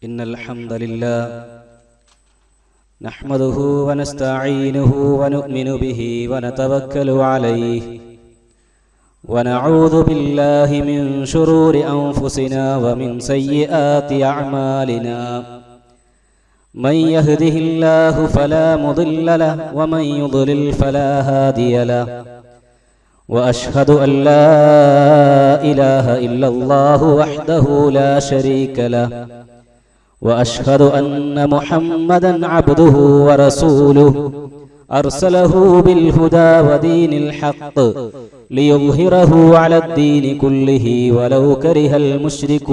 إن الحمد لله نحمده ونستعينه ونؤمن به ونتوكل عليه ونعوذ بالله من شرور أنفسنا ومن سيئات أعمالنا من يهده الله فلا مضل له ومن يضلل فلا هادي له وأشهد أن لا إله إلا الله وحده لا شريك له وأشهد أن محمدًا عبده ورسوله أرسله بالهدى ودين الحق ليظهره على الدين كله ولو كره المشركون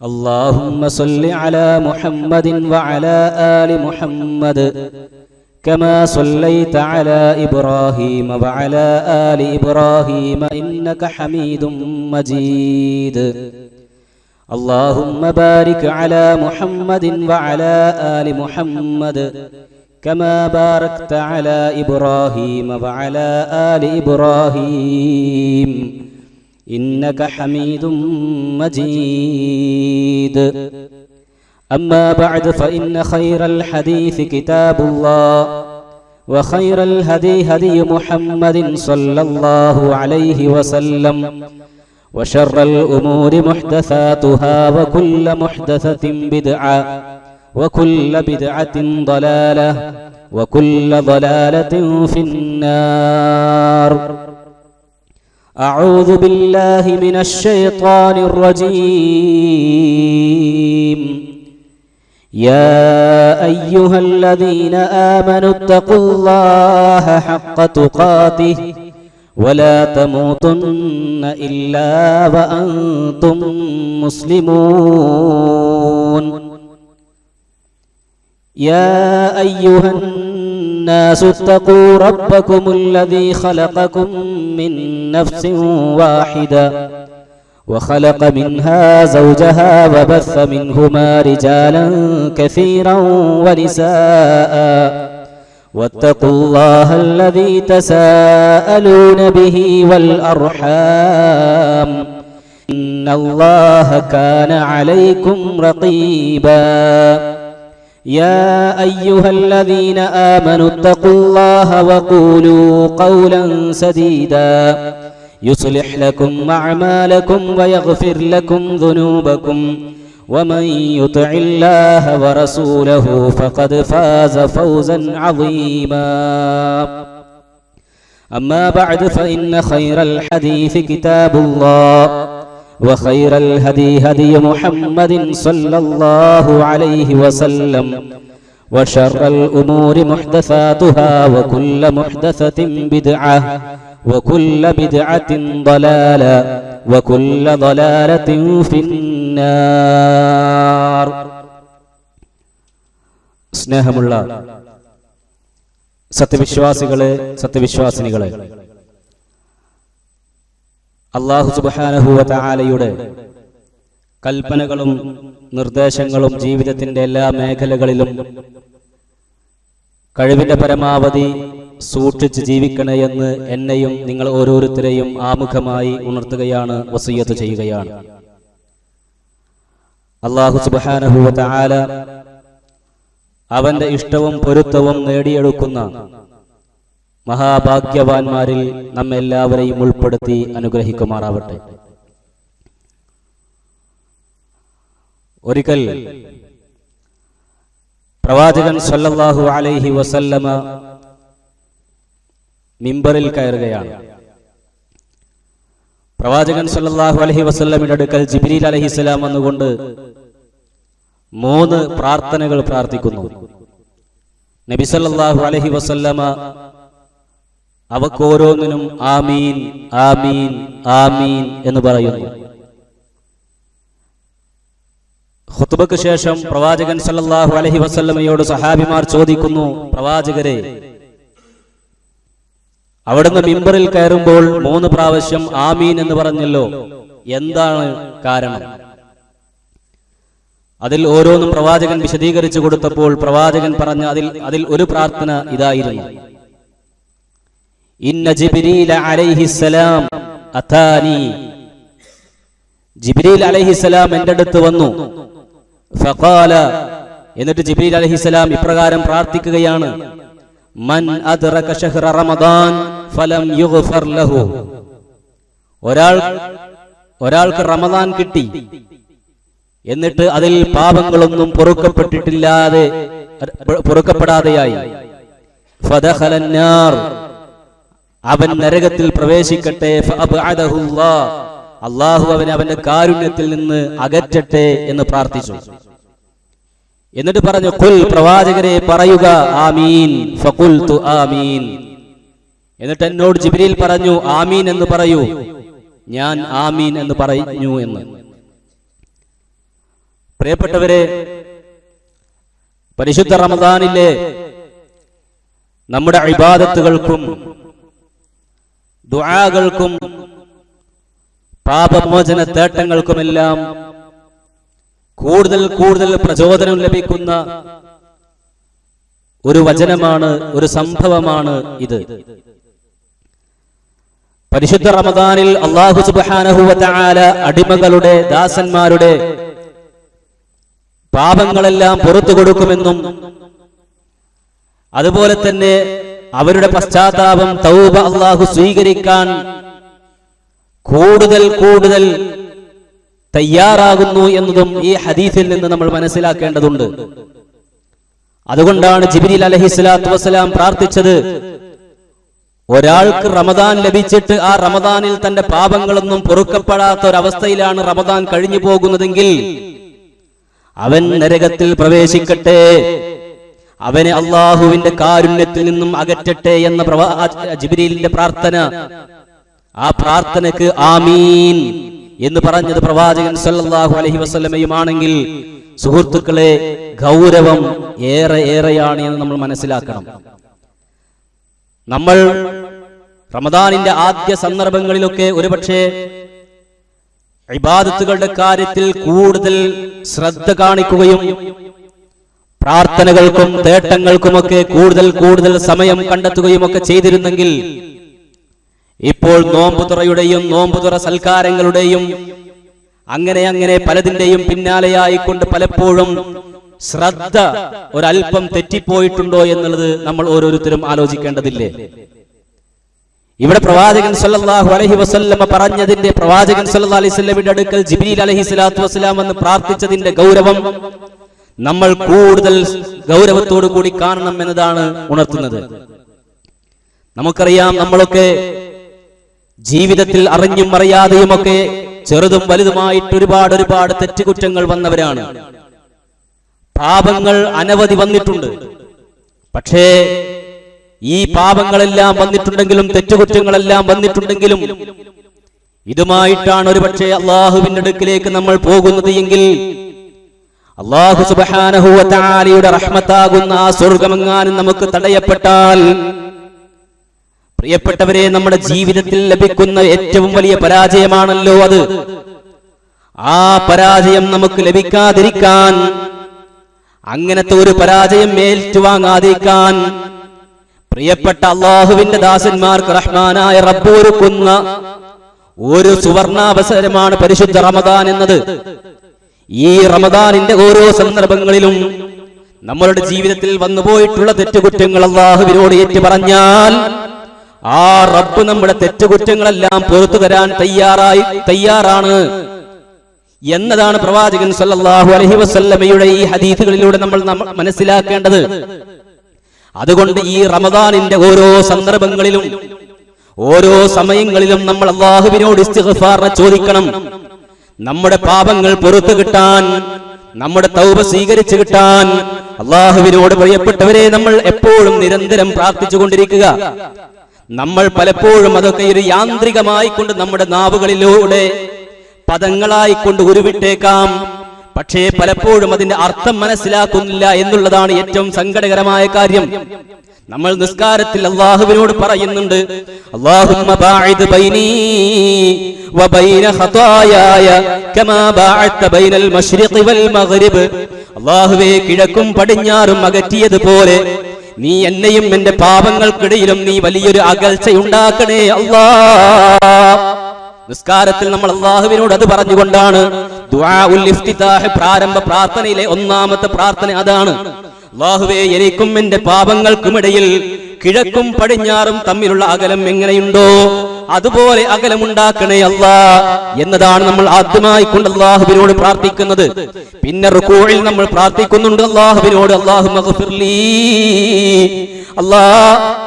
اللهم صل على محمد وعلى آل محمد كما صليت على إبراهيم وعلى آل إبراهيم إنك حميد مجيد اللهم بارك على محمد وعلى آل محمد كما باركت على إبراهيم وعلى آل إبراهيم إنك حميد مجيد أما بعد فإن خير الحديث كتاب الله وخير الهدي هدي محمد صلى الله عليه وسلم وشر الأمور محدثاتها وكل محدثة بدعة وكل بدعة ضلالة وكل ضلالة في النار أعوذ بالله من الشيطان الرجيم يا أيها الذين آمنوا اتقوا الله حق تقاته ولا تموتن إلا وأنتم مسلمون يا أيها الناس اتقوا ربكم الذي خلقكم من نفس واحدة وخلق منها زوجها وبث منهما رجالا كثيرا ونساء واتقوا الله الذي تساءلون به والأرحام إن الله كان عليكم رقيبا يا أيها الذين آمنوا اتقوا الله وقولوا قولا سديدا يصلح لكم أعمالكم ويغفر لكم ذنوبكم ومن يطع الله ورسوله فقد فاز فوزا عظيما أما بعد فإن خير الحديث كتاب الله وخير الهدي هدي محمد صلى الله عليه وسلم وشر الأمور محدثاتها وكل محدثة بدعة وكل بدعة ضلالة وكل ضلالة في النار സ്നേഹമുള്ള സത്യവിശ്വാസികളെ സത്യവിശ്വാസിനികളെ അല്ലാഹു സുബ്ഹാനഹു വ തആലയുടെ കൽപ്പനകളും നിർദ്ദേശങ്ങളും ജീവിതത്തിന്റെ എല്ലാ മേഖലകളിലും കഴിവിന്റെ പരമാവധി സൂക്ഷിച്ച് ജീവിക്കണമെന്ന് എന്നെയും നിങ്ങൾ ഓരോരുത്തരെയും ആമുഖമായി ഉണർത്തുകയാണ്, വസിയ്യത്ത് ചെയ്യുകയാണ്. അല്ലാഹു സുബ്ഹാനഹു വ തആല അവന്റെ ഇഷ്ടവും പൊരുത്തവും നേടിയെടുക്കുന്ന മഹാഭാഗ്യവാന്മാരിൽ നമ്മെല്ലാവരെയും ഉൾപ്പെടുത്തി അനുഗ്രഹിക്കുമാറാവട്ടെ. ഒരിക്കൽ പ്രവാചകൻ സല്ലല്ലാഹു അലൈഹി വസല്ലമ മിമ്പറിൽ കയറുകയാണ്. പ്രവാചകൻ സല്ലല്ലാഹു അലൈഹി വസല്ലമയുടെ അടുക്കൽ ജിബ്രീൽ അലൈഹിസ്സലാം വന്നുകൊണ്ട് 3 പ്രാർത്ഥനകൾ പ്രാർത്ഥിക്കുന്നു. നബി സല്ലല്ലാഹു അലൈഹി വസല്ലമ അവക്കോരോന്നിനും ആമീൻ ആമീൻ ആമീൻ എന്ന് പറയുന്നു. ഖുത്ബക്ക് ശേഷം പ്രവാചകൻ സല്ലല്ലാഹു അലൈഹി വസല്ലമയോട് സഹാബിമാർ ചോദിക്കുന്നു, പ്രവാചകരെ, അവിടുന്ന് മിമ്പറിൽ കയറുമ്പോൾ 3 പ്രാവശ്യം ആമീൻ എന്ന് പറഞ്ഞല്ലോ, എന്താണ് കാരണം? അതിൽ ഓരോന്നും പ്രവാചകൻ വിശദീകരിച്ചു കൊടുത്തപ്പോൾ പ്രവാചകൻ പറഞ്ഞ അതിൽ ഒരു പ്രാർത്ഥന ഇതായിരുന്നു: ഇന്ന ജിബ്രീല അലൈഹിസ്സലാം അതാനി ജിബ്രീൽ അലൈഹിസ്സലാം എൻ്റെ അടുത്ത് വന്നു. ഫഖാല, എന്നിട്ട് ജിബ്രീൽ അലൈഹിസ്സലാം ഇപ്രകാരം പ്രാർത്ഥിക്കുകയാണ്: മൻ അദ്റക ശഹ്റ റമദാൻ ഫലം യുഗ്ഫർ ലഹു. ഒരാൾക്ക് റമദാൻ കിട്ടി, എന്നിട്ട് അതിൽ പാപങ്ങളൊന്നും പൊറുക്കപ്പെടാതെയായി. ഫദഖലൻ നാർ, അവൻ നരകത്തിൽ പ്രവേശിക്കട്ടെ. ഫഅബ്അദഹുല്ലാഹ്, അല്ലാഹു അവനെ അവന്റെ കാരുണ്യത്തിൽ നിന്ന് അകറ്റട്ടെ എന്ന് പ്രാർത്ഥിച്ചു. എന്നിട്ട് പറഞ്ഞു: ഖുൽ, പ്രവാചകരെ പറയുക, ആമീൻ. ഫഖുൽതു ആമീൻ. എന്നിട്ട് എന്നോട് ജിബ്രീൽ പറഞ്ഞു, ആമീൻ എന്ന് പറയൂ. ഞാൻ ആമീൻ എന്ന് പറഞ്ഞു എന്ന്. പ്രിയപ്പെട്ടവരെ, പരിശുദ്ധ റമദാനിലെ നമ്മുടെ ഇബാദത്തുകൾക്കും ദുആകൾക്കും പാപമോചന തേട്ടങ്ങൾക്കുമെല്ലാം കൂടുതൽ കൂടുതൽ പ്രചോദനം ലഭിക്കുന്ന ഒരു വചനമാണ്, ഒരു സംഭവമാണ് ഇത്. പരിശുദ്ധ റമദാനിൽ അല്ലാഹു സുബ്ഹാനഹു വ തആല അടിമകളുടെ, ദാസന്മാരുടെ പാപങ്ങളെല്ലാം പുറത്തു കൊടുക്കുമെന്നും അതുപോലെ തന്നെ അവരുടെ പശ്ചാത്താപം, തൗബ അല്ലാഹു സ്വീകരിക്കാൻ കൂടുതൽ കൂടുതൽ തയ്യാറാകുന്നു എന്നതും ഈ ഹദീസിൽ നിന്ന് നമ്മൾ മനസ്സിലാക്കേണ്ടതുണ്ട്. അതുകൊണ്ടാണ് ജിബ്രീൽ അലൈഹിസ്സലാത്തു വസ്സലാം പ്രാർത്ഥിച്ചത്, ഒരാൾക്ക് റമദാൻ ലഭിച്ചിട്ട് ആ റമദാനിൽ തന്റെ പാപങ്ങളൊന്നും പൊറുക്കപ്പെടാത്ത ഒരവസ്ഥയിലാണ് റമദാൻ കഴിഞ്ഞു പോകുന്നതെങ്കിൽ അവൻ നരകത്തിൽ പ്രവേശിക്കട്ടെ, അവനെ അള്ളാഹുവിന്റെ കാരുണ്യത്തിൽ നിന്നും അകറ്റട്ടെ എന്ന ജിബ്രീലിന്റെ പ്രാർത്ഥന. ആ പ്രാർത്ഥനക്ക് ആമീൻ എന്ന് പറഞ്ഞത് പ്രവാചകൻ സല്ലല്ലാഹു അലൈഹി വസല്ലമയുമാണെങ്കിൽ സുഹൃത്തുക്കളെ, ഗൗരവം ഏറെയാണ് എന്ന് നമ്മൾ മനസ്സിലാക്കണം. നമ്മൾ റമദാനിന്റെ ആദ്യ സന്ദർഭങ്ങളിലൊക്കെ ഒരുപക്ഷെ ഇബാദത്തുകളുടെ കാര്യത്തിൽ കൂടുതൽ ശ്രദ്ധ കാണിക്കുകയും പ്രാർത്ഥനകൾക്കും തേട്ടങ്ങൾക്കുമൊക്കെ കൂടുതൽ സമയം കണ്ടെത്തുകയും ഒക്കെ ചെയ്തിരുന്നെങ്കിൽ ഇപ്പോൾ നോമ്പുതുറയുടെയും നോമ്പുതുറ സൽക്കാരങ്ങളുടെയും അങ്ങനെ പലതിന്റെയും പിന്നാലെയായിക്കൊണ്ട് പലപ്പോഴും ശ്രദ്ധ ഒരല്പം തെറ്റിപ്പോയിട്ടുണ്ടോ എന്നുള്ളത് നമ്മൾ ഓരോരുത്തരും ആലോചിക്കേണ്ടതില്ലേ? ഇവിടെ പ്രവാചകൻ സല്ലല്ലാഹു അലൈഹി വസല്ലമ പറഞ്ഞതിന്റെ, പ്രവാചകൻ സല്ലല്ലാഹു അലൈഹി വസല്ലമയുടെ അടുക്കൽ ജിബ്രീൽ അലൈഹിസ്സലാത്തു വസ്സലാം എന്ന് പ്രാർത്ഥിച്ചതിന്റെ ഗൗരവം നമ്മൾ കൂടുതൽ ഗൗരവത്തോടു കൂടി കാണണം എന്നതാണ് ഉണർത്തുന്നത്. നമുക്കറിയാം, നമ്മളൊക്കെ ജീവിതത്തിൽ അറിഞ്ഞും അറിയാതെയുമൊക്കെ ചെറുതും വലുതുമായിട്ട് ഒരുപാട് തെറ്റുകുറ്റങ്ങൾ വന്നവരാണ്. പാപങ്ങൾ അനവധി വന്നിട്ടുണ്ട്. പക്ഷേ ഈ പാപങ്ങളെല്ലാം വന്നിട്ടുണ്ടെങ്കിലും തെറ്റുകുറ്റങ്ങളെല്ലാം വന്നിട്ടുണ്ടെങ്കിലും ഇതുമായിട്ടാണ് ഒരുപക്ഷെ അള്ളാഹുവിന്റെ അടുക്കിലേക്ക് നമ്മൾ പോകുന്നത് എങ്കിൽ അല്ലാഹു സുബ്ഹാനഹു വ തആലയുടെ റഹ്മത്താകുന്ന ആ സ്വർഗ്ഗമെങ്ങാനും നമുക്ക് തടയപ്പെട്ടാൽ, പ്രിയപ്പെട്ടവരെ, നമ്മുടെ ജീവിതത്തിൽ ലഭിക്കുന്ന ഏറ്റവും വലിയ പരാജയമാണല്ലോ അത്. ആ പരാജയം നമുക്ക് ലഭിക്കാതിരിക്കാൻ, അങ്ങനത്തെ ഒരു പരാജയം ഏറ്റുവാങ്ങാതിരിക്കാൻ പ്രിയപ്പെട്ട അള്ളാഹുവിന്റെ ദാസന്മാർക്ക് റഹ്മാനായ റബ്ബ് ഒരുക്കുന്ന ഒരു സുവർണാവസരമാണ് പരിശുദ്ധ റമദാൻ എന്നത്. ഈ റമദാനിന്റെ ഓരോ സന്ദർഭങ്ങളിലും നമ്മളുടെ ജീവിതത്തിൽ വന്നുപോയിട്ടുള്ള തെറ്റുകുറ്റങ്ങൾ അള്ളാഹുവിനോട് ഏറ്റു പറഞ്ഞാൽ ആ റബ്ബ് നമ്മുടെ തെറ്റുകുറ്റങ്ങളെല്ലാം പുറത്തു തരാൻ തയ്യാറാണ് എന്നതാണ് പ്രവാചകൻ സല്ലല്ലാഹു അലൈഹി വസല്ലമയുടെ ഈ ഹദീസുകളിലൂടെ നമ്മൾ മനസ്സിലാക്കേണ്ടത്. അതുകൊണ്ട് ഈ റമദാനിന്റെ ഓരോ സന്ദർഭങ്ങളിലും ഓരോ സമയങ്ങളിലും നമ്മൾ അള്ളാഹുവിനോട് ഇസ്തിഗ്ഫാർ ചോദിക്കണം. നമ്മുടെ പാപങ്ങൾ പുറത്തു കിട്ടാൻ, നമ്മുടെ തൗബ സ്വീകരിച്ചു കിട്ടാൻ അള്ളാഹുവിനോട് പ്രിയപ്പെട്ടവരെ നമ്മൾ എപ്പോഴും നിരന്തരം പ്രാർത്ഥിച്ചുകൊണ്ടിരിക്കുക. നമ്മൾ പലപ്പോഴും അതൊക്കെ ഒരു യാന്ത്രികമായി കൊണ്ട് നമ്മുടെ നാവുകളിലൂടെ പദങ്ങളായിക്കൊണ്ട് ഉരുവിട്ടേക്കാം. പക്ഷേ പലപ്പോഴും അതിന്റെ അർത്ഥം മനസ്സിലാക്കുന്നില്ല എന്നുള്ളതാണ് ഏറ്റവും സങ്കടകരമായ കാര്യം. നമ്മൾ നിസ്കാരത്തിൽ അല്ലാഹുവിനോട് പറയുന്നുണ്ട്, അല്ലാഹുമ്മ ബാഇദ് ബൈനീ വബൈന ഖതായായ കമാ ബഅഅത ബൈനൽ മശ്രിഖി വൽ മഗ്രിബ്. അല്ലാഹുവേ, കിഴക്കും പടിഞ്ഞാറും അകറ്റിയതുപോലെ നീ എന്നെയും എന്റെ പാപങ്ങൾക്കിടയിലും നീ വലിയൊരു അകൽച്ചയുണ്ടാക്കണേ അല്ലാഹ്. നിസ്കാരത്തിൽ നമ്മൾ അല്ലാഹുവിനോട് അത് പറഞ്ഞുകൊണ്ടാണ് ദുആഉൽ ഇഫ്തിതാഹ്, പ്രാരംഭ പ്രാർത്ഥനയിലെ ഒന്നാമത്തെ പ്രാർത്ഥന അതാണ്. അല്ലാഹുവേ, എനിക്കും എന്റെ പാപങ്ങൾക്കുമിടയിൽ കിഴക്കും പടിഞ്ഞാറും തമ്മിലുള്ള അകലം എങ്ങനെയുണ്ടോ അതുപോലെ അകലമുണ്ടാക്കണേ അല്ലാ എന്നതാണ് നമ്മൾ ആദ്യമായി കൊണ്ട് അല്ലാഹുവിനോട് പ്രാർത്ഥിക്കുന്നത്. പിന്നെ റുകൂഇൽ നമ്മൾ പ്രാർത്ഥിക്കുന്നുണ്ട് അല്ലാഹുവിനോട്, അല്ലാഹുമ്മ ഗ്ഫിർലീ, അല്ലാ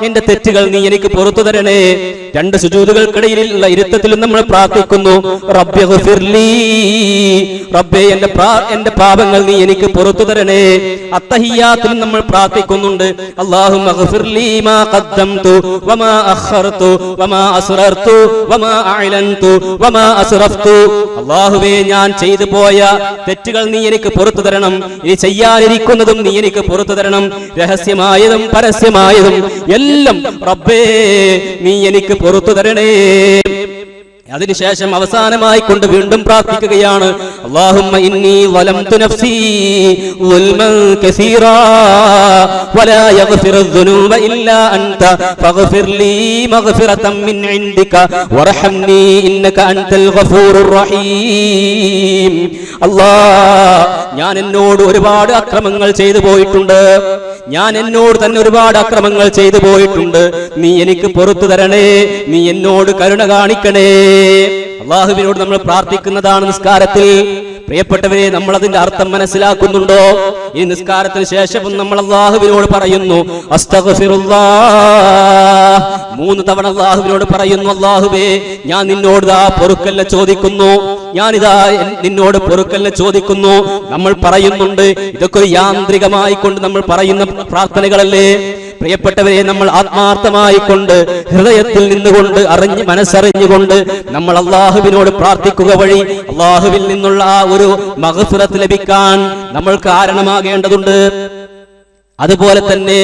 എന്റെ തെറ്റുകൾ നീ എനിക്ക് പുറത്തു തരണേ. രണ്ട് സുജൂദുകൾക്കിടയിലുള്ള ഇരുത്തത്തിലും നമ്മൾ പ്രാർത്ഥിക്കുന്നു റബ്ബി ഗ്ഫിർലീ, റബ്ബേ എന്റെ പാപങ്ങൾ നീ എനിക്ക് പുറത്തു തരണേ. അത്തഹിയ്യാത്തിലും നമ്മൾ പ്രാർത്ഥിക്കുന്നുണ്ട് അല്ലാഹുമ്മ ഗ്ഫിർലീ മാ ഖദ്ദംതു വമാ അഖർതു വമാ അസ്റർതു വമാ അഅലൻതു വമാ അസ്റഫ്തു. അല്ലാഹുവേ, ഞാൻ ചെയ്തു പോയ തെറ്റുകൾ നീ എനിക്ക് പുറത്തു തരണം, ഇനി ചെയ്യാനിരിക്കുന്നതും നീ എനിക്ക് പുറത്തു തരണം, രഹസ്യമായതും പരസ്യമായതും എല്ലാം റബ്ബേ നീ എനിക്ക് പുറത്തു തരണേ. അതിനുശേഷം അവസാനമായി കൊണ്ട് വീണ്ടും പ്രാർത്ഥിക്കുകയാണ് അല്ലാഹുമ്മ ഇന്നി വലംതു നഫ്സി ളുൽമൻ കസീറാ വലാ യഗ്ഫിറു ദുനൂബ ഇല്ലാ അൻത ഫഗ്ഫിർ ലീ മഗ്ഫിറതൻ മിൻ ഇൻദിക വർഹംനി ഇന്നക അൻതൽ ഗഫൂറുർ റഹീം. അല്ലാഹ്, ഞാൻ എന്നോട് ഒരുപാട് അക്രമങ്ങൾ ചെയ്തു പോയിട്ടുണ്ട്, ഞാൻ എന്നോട് തന്നെ ഒരുപാട് അക്രമങ്ങൾ ചെയ്തു പോയിട്ടുണ്ട്, നീ എനിക്ക് പുറത്തു തരണേ, നീ എന്നോട് കരുണ കാണിക്കണേ. അല്ലാഹുവിനോട് നമ്മൾ പ്രാർത്ഥിക്കുന്നതാണ് നിസ്കാരത്തിൽ. പ്രിയപ്പെട്ടവരെ, നമ്മൾ അതിന്റെ അർത്ഥം മനസ്സിലാക്കുന്നുണ്ടോ? ഈ നിസ്കാരത്തിന് ശേഷവും നമ്മൾ അല്ലാഹുവിനോട് പറയുന്നു അസ്തഗ്ഫിറുല്ലാഹ്, 3 തവണ അല്ലാഹുവിനോട് പറയുന്നു അല്ലാഹുവേ, ഞാൻ നിന്നോട് പൊറുക്കലിനെ ചോദിക്കുന്നു, ഞാനിതാ നിന്നോട് പൊറുക്കലിനെ ചോദിക്കുന്നു. നമ്മൾ പറയുന്നുണ്ട്, ഇതൊക്കെ ഒരു യാന്ത്രികമായി കൊണ്ട് നമ്മൾ പറയുന്ന പ്രാർത്ഥനകളല്ലേ? പ്രിയപ്പെട്ടവരെ, നമ്മൾ ആത്മാർത്ഥമായി കൊണ്ട് ഹൃദയത്തിൽ നിന്നുകൊണ്ട് മനസ്സറിഞ്ഞുകൊണ്ട് നമ്മൾ അല്ലാഹുവിനോട് പ്രാർത്ഥിക്കുക വഴി അല്ലാഹുവിൽ നിന്നുള്ള ആ ഒരു മഗ്ഫിറത്ത് ലഭിക്കാൻ നമ്മൾ കാരണമാകേണ്ടതുണ്ട്. അതുപോലെ തന്നെ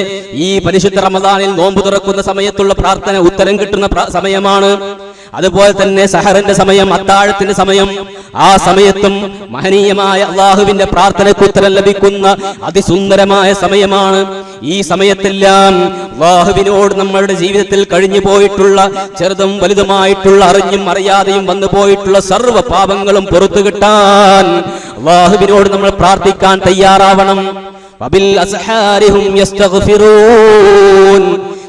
ഈ പരിശുദ്ധ റമദാനിൽ നോമ്പ് തുറക്കുന്ന സമയത്തുള്ള പ്രാർത്ഥന ഉത്തരം കിട്ടുന്ന സമയമാണ്. അതുപോലെ തന്നെ സഹറിന്റെ സമയം, അത്താഴത്തിന്റെ സമയം, ആ സമയത്തും മഹനീയമായ അല്ലാഹുവിന്റെ പ്രാർത്ഥനയ്ക്ക് ഉത്തരം ലഭിക്കുന്ന അതിസുന്ദരമായ സമയമാണ്. ഈ സമയത്തെല്ലാം അല്ലാഹുവിനോട് നമ്മളുടെ ജീവിതത്തിൽ കഴിഞ്ഞു പോയിട്ടുള്ള ചെറുതും വലുതുമായിട്ടുള്ള അറിഞ്ഞും അറിയാതെയും വന്നു പോയിട്ടുള്ള സർവ്വ പാപങ്ങളും പുറത്തു കിട്ടാൻ അല്ലാഹുവിനോട് നമ്മൾ പ്രാർത്ഥിക്കാൻ തയ്യാറാവണം. വബിൽ അസ്ഹാരിഹും യസ്തഗ്ഫിറൂൻ.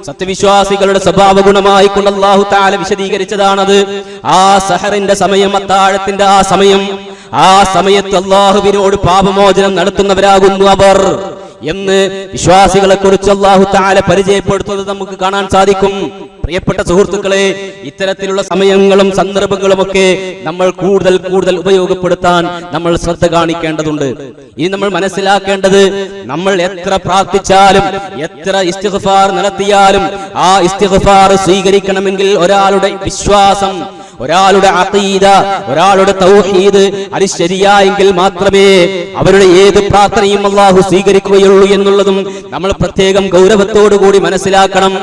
സത്യവിശ്വാസികളുടെ സ്വഭാവ ഗുണമായി കൊണ്ട് അല്ലാഹു തആല വിശദീകരിച്ചതാണത്. ആ സഹറിന്റെ സമയം, അത്താഴത്തിന്റെ ആ സമയത്ത് അല്ലാഹുവിനോട് പാപമോചനം നടത്തുന്നവരാകുന്നു അവർ എന്ന് വിശ്വാസികളെ കുറിച്ച് അല്ലാഹു തആല പരിചയപ്പെടുത്തുന്നത് നമുക്ക് കാണാൻ സാധിക്കും. പ്രിയപ്പെട്ട സുഹൃത്തുക്കളെ, ഇത്തരത്തിലുള്ള സമയങ്ങളും സന്ദർഭങ്ങളും ഒക്കെ നമ്മൾ കൂടുതൽ ഉപയോഗപ്പെടുത്താൻ നമ്മൾ ശ്രദ്ധ കാണിക്കേണ്ടതുണ്ട്. ഇനി നമ്മൾ മനസ്സിലാക്കേണ്ടത്, നമ്മൾ എത്ര പ്രാർത്ഥിച്ചാലും എത്ര ഇസ്തിഗ്ഫാർ നടത്തിയാലും ആ ഇസ്തിഗ്ഫാർ സ്വീകരിക്കണമെങ്കിൽ ഒരാളുടെ വിശ്വാസം, ഒരാളുടെ അഖീദ, ഒരാളുടെ തൗഹീദ് അത് ശരിയായെങ്കിൽ മാത്രമേ അവരുടെ ഏത് പ്രാർത്ഥനയും അല്ലാഹു സ്വീകരിക്കുകയുള്ളൂ എന്നുള്ളതും നമ്മൾ പ്രത്യേകം ഗൗരവത്തോടുകൂടി മനസ്സിലാക്കണം.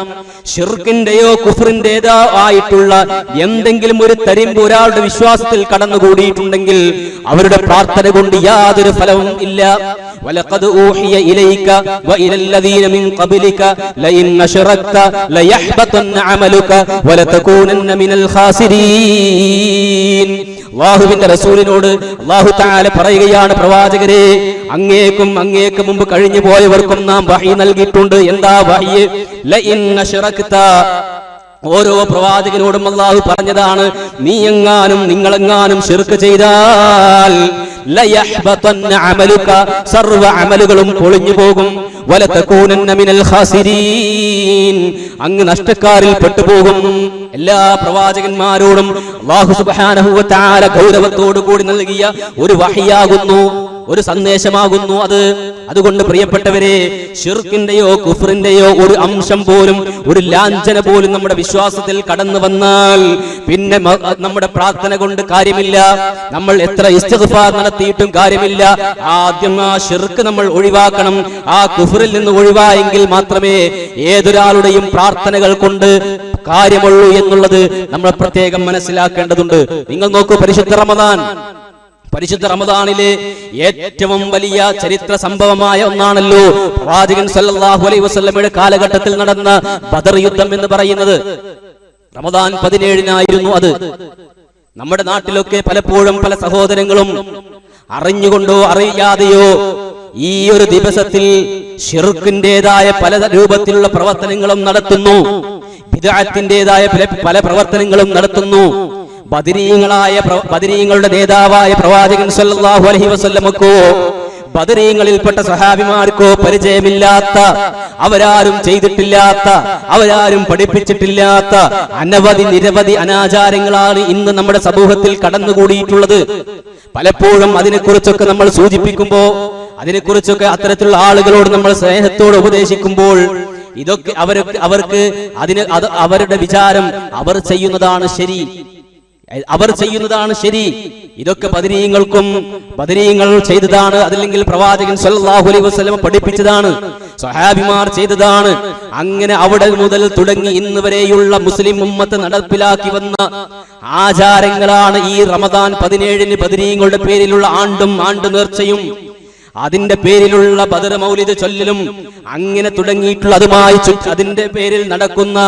ശിർക്കിന്റെയോ കുഫ്റിന്റേതോ ആയിട്ടുള്ള എന്തെങ്കിലും ഒരു തരിമ്പ് ഒരാളുടെ വിശ്വാസത്തിൽ കടന്നുകൂടിയിട്ടുണ്ടെങ്കിൽ അവരുടെ പ്രാർത്ഥന കൊണ്ട് യാതൊരു ഫലവും ഇല്ല. വലഖദ് ഊഹിയ ഇലൈക വഇല الذين من قبلك لئن أشركت ليحبطن عملك ولتكونن من الخاسرين. അല്ലാഹുവിന്റെ റസൂലിനോട് അല്ലാഹു തആല പറയുകയാണ്, പ്രവാചകരെ, അങ്ങേക്കും മുമ്പ് കഴിഞ്ഞു പോയവർക്കും നാം വഹി നൽകിയിട്ടുണ്ട്. എന്താ വഹി? ലഇൻ അശ്റക്ത. ഓരോ പ്രവാചകനോടും അല്ലാഹു പറഞ്ഞതാണ്, നിങ്ങളെങ്ങാനും ശിർക്ക് ചെയ്താൽ ലയഹ്ബതന്ന അമലുക, സർവ അമലുകളും പൊളിഞ്ഞു പോകും. വലതകൂനന്ന മിനൽ ഖാസിരീൻ, അങ്ങ് നഷ്ടക്കാരിൽ പെട്ടുപോകും. എല്ലാ പ്രവാചകന്മാരോടും അല്ലാഹു സുബ്ഹാനഹു വ തആല ഗൗരവത്തോടു കൂടി നൽകിയ ഒരു വഹിയാകുന്നു, ഒരു സന്ദേശമാകുന്നു അത്. അതുകൊണ്ട് പ്രിയപ്പെട്ടവരെ, ശിർക്കിന്റെയോ കുഫ്റിന്റെയോ ഒരു അംശം പോലും, ഒരു ലാഞ്ചന പോലും നമ്മുടെ വിശ്വാസത്തിൽ കടന്നു വന്നാൽ പിന്നെ നമ്മുടെ പ്രാർത്ഥന കൊണ്ട് കാര്യമില്ല, നമ്മൾ എത്ര ഇസ്തിഗ്ഫാർ നടത്തിയിട്ടും കാര്യമില്ല. ആദ്യം ആ ശിർക്ക് നമ്മൾ ഒഴിവാക്കണം. ആ കുഫ്റിൽ നിന്ന് ഒഴിവായെങ്കിൽ മാത്രമേ ഏതൊരാളുടെയും പ്രാർത്ഥനകൾ കൊണ്ട് കാര്യമുള്ളൂ എന്നുള്ളത് നമ്മൾ പ്രത്യേകം മനസ്സിലാക്കേണ്ടതുണ്ട്. നിങ്ങൾ നോക്കൂ, പരിശുദ്ധ റമദാനിലെ ഏറ്റവും വലിയ ചരിത്ര സംഭവമായ ഒന്നാണല്ലോ പ്രവാചകൻ സല്ലല്ലാഹു അലൈഹി വസല്ലമയുടെ കാലഘട്ടത്തിൽ നടന്ന ബദർ യുദ്ധം എന്ന് പറയുന്നത്. റമദാൻ 17-നായിരുന്നു അത്. നമ്മുടെ നാട്ടിലൊക്കെ പലപ്പോഴും പല സഹോദരങ്ങളും അറിഞ്ഞുകൊണ്ടോ അറിയാതെയോ ഈ ഒരു ദിവസത്തിൽ ശിർക്കിന്റേതായ പല രൂപത്തിലുള്ള പ്രവർത്തനങ്ങളും നടത്തുന്നു, ബിദ്അത്തിന്റേതായ പല പ്രവർത്തനങ്ങളും നടത്തുന്നു. ബദരീങ്ങളുടെ നേതാവായ പ്രവാചകൻ സല്ലല്ലാഹു അലൈഹി വസല്ലമക്കോ ബദരീങ്ങളിൽപ്പെട്ട സഹാബിമാർക്കോ പരിചയമില്ലാത്ത, അവരാരും ചെയ്തിട്ടില്ലാത്ത, അവരാരും പഠിപ്പിച്ചിട്ടില്ലാത്ത നിരവധി അനാചാരങ്ങളാണ് ഇന്ന് നമ്മുടെ സമൂഹത്തിൽ കടന്നുകൂടിയിട്ടുള്ളത്. പലപ്പോഴും അതിനെക്കുറിച്ചൊക്കെ നമ്മൾ സൂചിപ്പിക്കുമ്പോൾ, അതിനെക്കുറിച്ചൊക്കെ അത്തരത്തിലുള്ള ആളുകളോട് നമ്മൾ സ്നേഹത്തോട് ഉപദേശിക്കുമ്പോൾ ഇതൊക്കെ അവർക്ക് അവരുടെ വിചാരം അവർ ചെയ്യുന്നതാണ് ശരി, ഇതൊക്കെ ബദരീങ്ങൾ ചെയ്തതാണ്, അതല്ലെങ്കിൽ പ്രവാചകൻ സല്ലല്ലാഹു അലൈഹി വസല്ലം പഠിപ്പിച്ചതാണ്, സ്വഹാബിമാർ ചെയ്തതാണ്. അങ്ങനെ അവിടെ മുതൽ തുടങ്ങി ഇന്ന് വരെയുള്ള മുസ്ലിം ഉമ്മത്ത് നടപ്പിലാക്കി വന്ന ആചാരങ്ങളാണ് ഈ റമദാൻ 17-ന് ബദരീങ്ങളുടെ പേരിലുള്ള ആണ്ട് നേർച്ചയും അതിന്റെ പേരിലുള്ള ബദർ മൗലിദ് ചൊല്ലലും അങ്ങനെ തുടങ്ങിയിട്ടുള്ള അതിന്റെ പേരിൽ നടക്കുന്ന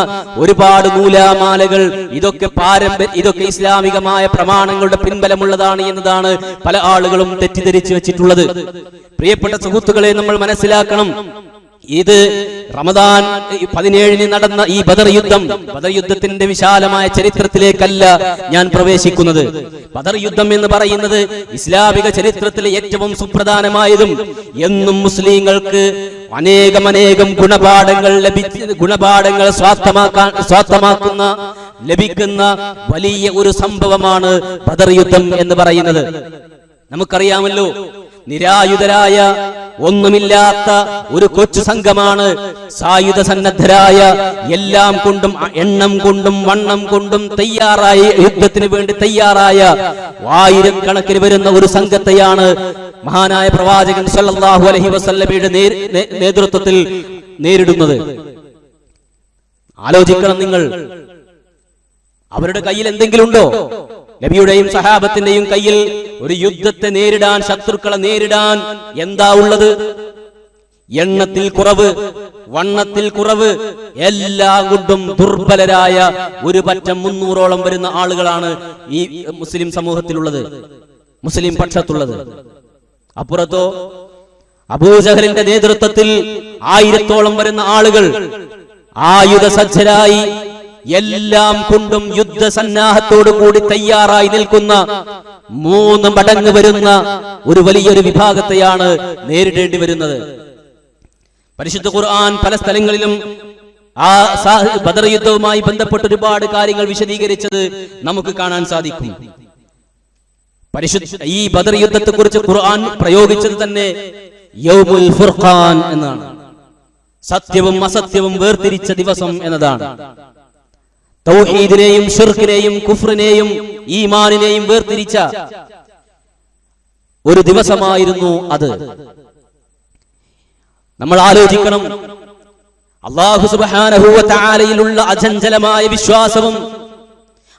ഒരുപാട് നൂലാമാലകൾ, ഇതൊക്കെ ഇസ്ലാമികമായ പ്രമാണങ്ങളുടെ പിൻബലമുള്ളതാണ് എന്നതാണ് പല ആളുകളും തെറ്റിദ്ധരിച്ചു വെച്ചിട്ടുള്ളത്. പ്രിയപ്പെട്ട സുഹൃത്തുക്കളെ, നമ്മൾ മനസ്സിലാക്കണം, ഇത് റമദാൻ 17-ന് നടന്ന ഈ ബദർ യുദ്ധത്തിന്റെ വിശാലമായ ചരിത്രത്തിലേക്കല്ല ഞാൻ പ്രവേശിക്കുന്നത്. ബദർ യുദ്ധം എന്ന് പറയുന്നത് ഇസ്ലാമിക ചരിത്രത്തിലെ ഏറ്റവും സുപ്രധാനമായതും എന്നും മുസ്ലിങ്ങൾക്ക് അനേകം ഗുണപാഠങ്ങൾ ലഭിക്കുന്ന വലിയ ഒരു സംഭവമാണ് ബദർ യുദ്ധം എന്ന് പറയുന്നത്. നമുക്കറിയാമല്ലോ, നിരായുധരായ ഒന്നുമില്ലാത്ത ഒരു കൊച്ചു സംഘമാണ് സായുധ സന്നദ്ധരായ, എല്ലാം കൊണ്ടും എണ്ണം കൊണ്ടും വണ്ണം കൊണ്ടും യുദ്ധത്തിന് വേണ്ടി തയ്യാറായ 1000 വരുന്ന ഒരു സംഘത്തെയാണ് മഹാനായ പ്രവാചകൻ സല്ലല്ലാഹു അലൈഹി വസല്ലമയുടെ നേതൃത്വത്തിൽ നേരിടുന്നത്. ആലോചിക്കണം നിങ്ങൾ, അവരുടെ കയ്യിൽ എന്തെങ്കിലും ഉണ്ടോ? നബിയുടെയും സഹാബത്തിന്റെയും കയ്യിൽ ഒരു യുദ്ധത്തെ നേരിടാൻ, ശത്രുക്കളെ നേരിടാൻ എന്താ ഉള്ളത്? എണ്ണത്തിൽ കുറവ്, വണ്ണത്തിൽ കുറവ്, എല്ലാം കൊണ്ടും ദുർബലരായ ഒരു പറ്റം 300ഓളം വരുന്ന ആളുകളാണ് ഈ മുസ്ലിം സമൂഹത്തിലുള്ളത്, മുസ്ലിം പക്ഷത്തുള്ളത്. അപ്പുറത്തോ അബൂജഹലിന്റെ നേതൃത്വത്തിൽ 1000ഓളം വരുന്ന ആളുകൾ ആയുധ സജ്ജരായി, എല്ലാം കൊണ്ടും യുദ്ധസന്നാഹത്തോടു കൂടി തയ്യാറായി നിൽക്കുന്ന 3 മടങ്ങ് വരുന്ന ഒരു വലിയൊരു വിഭാഗത്തെയാണ് നേരിടേണ്ടി വരുന്നത്. പരിശുദ്ധ ഖുർആൻ പല സ്ഥലങ്ങളിലും ആ ബദർ യുദ്ധവുമായി ബന്ധപ്പെട്ട് ഒരുപാട് കാര്യങ്ങൾ വിശദീകരിച്ചത് നമുക്ക് കാണാൻ സാധിക്കും. ഈ ബദർ യുദ്ധത്തെ കുറിച്ച് ഖുർആൻ പ്രയോഗിച്ചത് തന്നെ യൗമുൽ ഫുർഖാൻ എന്നാണ്, സത്യവും അസത്യവും വേർതിരിച്ച ദിവസം എന്നതാണ്. തൗഹീദിനെയും ശിർക്കിനെയും കുഫ്റിനെയും ഈമാനിനെയും വേർതിരിച്ച ഒരു ദിവസമായിരുന്നു അത്. നമ്മൾ ആലോചിക്കണം, അല്ലാഹു സുബ്ഹാനഹു വ തആലയിലുള്ള അചഞ്ചലമായ വിശ്വാസവും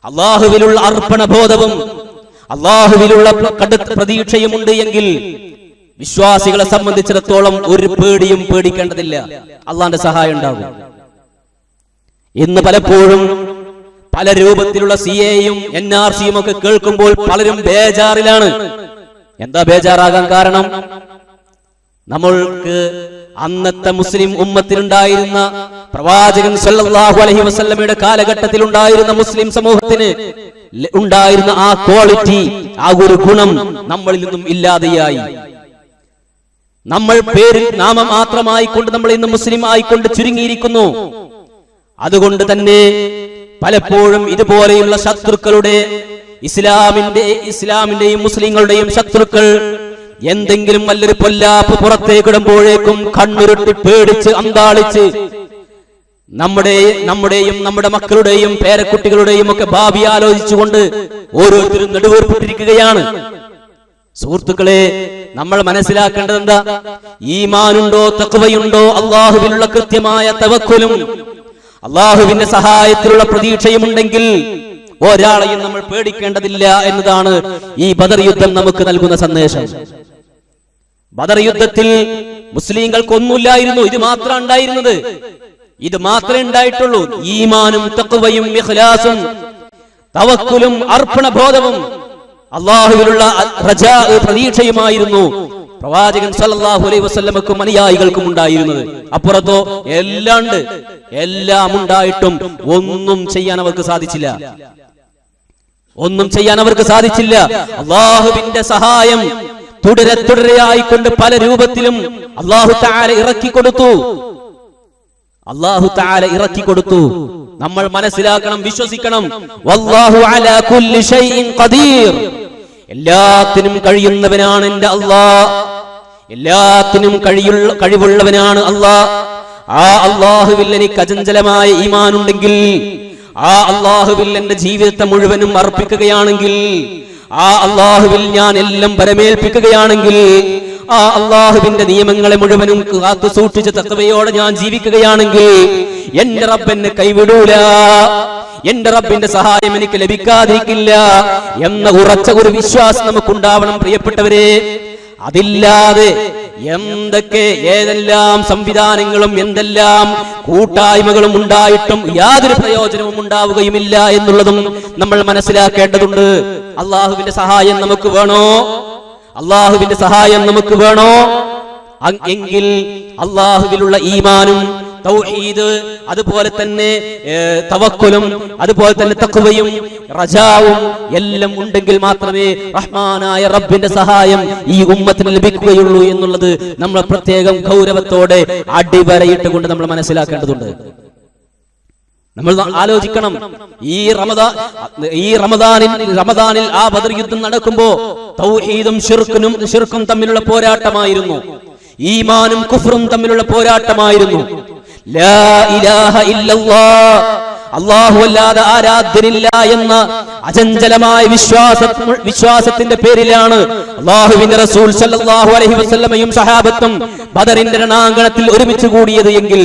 അല്ലാഹുവിലുള്ള അർപ്പണബോധവും അല്ലാഹുവിലുള്ള കടുത്ത പ്രതീക്ഷയുമുണ്ട് എങ്കിൽ വിശ്വാസികളെ സംബന്ധിച്ചിടത്തോളം ഒരു പേടിയും പേടിക്കേണ്ടതില്ല, അള്ളാന്റെ സഹായം ഉണ്ടാകും. ഇന്ന് പലപ്പോഴും പല രൂപത്തിലുള്ള CAയും NRCയും ഒക്കെ കേൾക്കുമ്പോൾ പലരും ബേജാറിലാണ്. എന്താ ബേജാറാകാൻ കാരണം? നമ്മൾക്ക് അന്നത്തെ മുസ്ലിം ഉമ്മത്തിലുണ്ടായിരുന്ന, പ്രവാചകൻ സല്ലല്ലാഹു അലൈഹി വസല്ലമയുടെ കാലഘട്ടത്തിൽ ഉണ്ടായിരുന്ന മുസ്ലിം സമൂഹത്തിന് ഉണ്ടായിരുന്ന ആ ക്വാളിറ്റി, ആ ഒരു ഗുണം നമ്മളിൽ നിന്നും ഇല്ലാതെയായി. നമ്മൾ പേരിൽ നാമം മാത്രമായിക്കൊണ്ട് നമ്മൾ ഇന്ന് മുസ്ലിം ആയിക്കൊണ്ട് ചുരുങ്ങിയിരിക്കുന്നു. അതുകൊണ്ട് തന്നെ പലപ്പോഴും ഇതുപോലെയുള്ള ശത്രുക്കളുടെ, ഇസ്ലാമിന്റെയും മുസ്ലിങ്ങളുടെയും ശത്രുക്കൾ എന്തെങ്കിലും വല്ലൊരു പൊല്ലാപ്പ് പുറത്തേക്കിടുമ്പോഴേക്കും കണ്ണുരുട്ടി പേടിച്ച് അന്താളിച്ച് നമ്മുടെയും നമ്മുടെ മക്കളുടെയും പേരക്കുട്ടികളുടെയും ഒക്കെ ഭാവി ആലോചിച്ചുകൊണ്ട് ഓരോരുത്തരും നെടുവേർപ്പെട്ടിരിക്കുകയാണ്. സുഹൃത്തുക്കളെ, നമ്മൾ മനസ്സിലാക്കേണ്ടത് എന്താ? ഈമാനുണ്ടോ, തഖ്വയുണ്ടോ, അല്ലാഹുവിലുള്ള കൃത്യമായ തവക്കുലും അല്ലാഹുവിന്റെ സഹായത്തിലുള്ള പ്രതീക്ഷയുമുണ്ടെങ്കിൽ ഒരാളെയും നമ്മൾ പേടിക്കേണ്ടതില്ല എന്നതാണ് ഈ ബദർ യുദ്ധം നമുക്ക് നൽകുന്ന സന്ദേശം. ബദർ യുദ്ധത്തിൽ മുസ്ലിങ്ങൾക്കൊന്നുമില്ലായിരുന്നു, ഇത് മാത്രം ഉണ്ടായിരുന്നത്, ഇത് മാത്രമേ ഉണ്ടായിട്ടുള്ളൂ. ഈമാനും തഖ്വയും ഇഖ്ലാസും തവക്കുലും അർപ്പണബോധവും അള്ളാഹുവിലുള്ള റജാ പ്രതീക്ഷയുമായിരുന്നു പ്രവാചകൻ സല്ലല്ലാഹു അലൈഹി വസല്ലമക്കും അനുയായികൾക്കും ഉണ്ടായിരുന്നത്. അപ്പുറത്തോ എല്ലാം ഉണ്ടായിട്ടും ഒന്നും ചെയ്യാൻ അവർക്ക് സാധിച്ചില്ല. അള്ളാഹുവിന്റെ സഹായം തുടരെയായിക്കൊണ്ട് പല രൂപത്തിലും അല്ലാഹു തആല ഇറക്കി കൊടുത്തു. നമ്മൾ മനസ്സിലാക്കണം, വിശ്വസിക്കണം. വല്ലാഹു അലാ കുല്ലി ഷൈഇൻ ഖദീർ. എല്ലാത്തിനും കഴിയുന്നവനാണ് എൻ്റെ അല്ലാഹ്. എല്ലാത്തിനും കഴിവുള്ളവനാണ് അല്ലാഹ്. ആ അല്ലാഹുവിൽ എനിക്ക് അചഞ്ചലമായ ഈമാൻ ഉണ്ടെങ്കിൽ, ആ അല്ലാഹുവിൽ എന്റെ ജീവിതത്തെ മുഴുവനും അർപ്പിക്കുകയാണെങ്കിൽ, ആ അല്ലാഹുവിൽ ഞാൻ എല്ലാം പരമേൽപ്പിക്കുകയാണെങ്കിൽ, ആ അല്ലാഹുവിന്റെ നിയമങ്ങളെ മുഴുവനും കാത്തു സൂക്ഷിച്ച തഖ്വയോടെ ഞാൻ ജീവിക്കുകയാണെങ്കിൽ എന്റെ റബ്ബ് എന്നെ കൈവിടൂല, എന്റെ റബ്ബിന്റെ സഹായം എനിക്ക് ലഭിക്കാതിരിക്കില്ല എന്ന ഉറച്ച ഒരു വിശ്വാസം നമുക്കുണ്ടാവണം പ്രിയപ്പെട്ടവരെ. അതില്ലാതെ ഏതെല്ലാം സംവിധാനങ്ങളും എന്തെല്ലാം കൂട്ടായ്മകളും ഉണ്ടായിട്ടും യാതൊരു പ്രയോജനവും ഉണ്ടാവുകയുമില്ല എന്നുള്ളതും നമ്മൾ മനസ്സിലാക്കേണ്ടതുണ്ട്. അള്ളാഹുവിന്റെ സഹായം നമുക്ക് വേണോ? എങ്കിൽ അള്ളാഹുവിലുള്ള ഈമാനും തൗഹീദ്, അതുപോലെ തന്നെ തവക്കുലും, അതുപോലെ തന്നെ തഖ്വയും റജാവും എല്ലാം ഉണ്ടെങ്കിൽ മാത്രമേ റഹ്മാനായ റബ്ബിന്റെ സഹായം ഈ ഉമ്മത്തിന് ലഭിക്കുകയുള്ളൂ എന്നുള്ളത് നമ്മൾ പ്രത്യേകം ഗൗരവത്തോടെ അടിവരയിട്ടുകൊണ്ട് നമ്മൾ മനസ്സിലാക്കേണ്ടതുണ്ട്. നമ്മൾ ആലോചിക്കണം. ഈ റമദാനിൽ ആ ബദർ യുദ്ധം നടക്കുമ്പോ തൗഹീദും ശിർക്കും തമ്മിലുള്ള പോരാട്ടമായിരുന്നു. ഈമാനും കുഫ്റും തമ്മിലുള്ള പോരാട്ടമായിരുന്നു. ലാ ഇലാഹ ഇല്ലല്ലാഹ്, അല്ലാഹു അല്ലാതെ ആരാധ്യനില്ല എന്ന അചഞ്ചലമായ വിശ്വാസത്തിന്റെ പേരിലാണ് അല്ലാഹുവിന്റെ റസൂൽ സല്ലല്ലാഹു അലൈഹി വസല്ലമയും സഹാബത്തും ബദറിന്റെ രണാങ്കണത്തിൽ ഒരുമിച്ച് കൂടിയത് എങ്കിൽ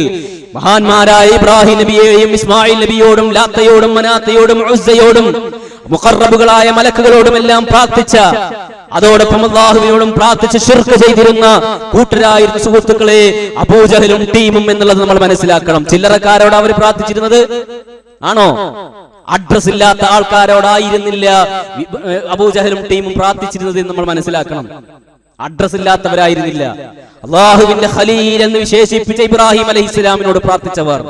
മഹാന്മാരായ ഇബ്രാഹിം നബിയെയും ഇസ്മായിൽ നബിയോടും ലാത്തയോടും മനാത്തയോടും ഉസ്സയോടും മുഖറബുകളായ മലക്കുകളോടും എല്ലാം പ്രാർത്ഥിച്ച, അതോടൊപ്പം അല്ലാഹുവിനോടും പ്രാർത്ഥിച്ച് ശിർക്ക് ചെയ്തിരുന്ന കൂട്ടരായിരുന്ന സുഹൃത്തുക്കളെ അബൂജഹലും ടീമും എന്നുള്ളത് നമ്മൾ മനസ്സിലാക്കണം. ചില്ലറക്കാരോട് അവർ പ്രാർത്ഥിച്ചിരുന്നത് ആണോ? അഡ്രസ് ഇല്ലാത്ത ആൾക്കാരോടായിരുന്നില്ല അബൂജഹലും ടീമും പ്രാർത്ഥിച്ചിരുന്നത് എന്ന് നമ്മൾ മനസ്സിലാക്കണം. അഡ്രസ് ഇല്ലാത്തവരായിരുന്നില്ല. അല്ലാഹുവിന്റെ ഖലീൽ എന്ന് വിശേഷിപ്പിച്ച ഇബ്രാഹിം അലൈഹിസ്സലാമിനോട് പ്രാർത്ഥിച്ചവർ,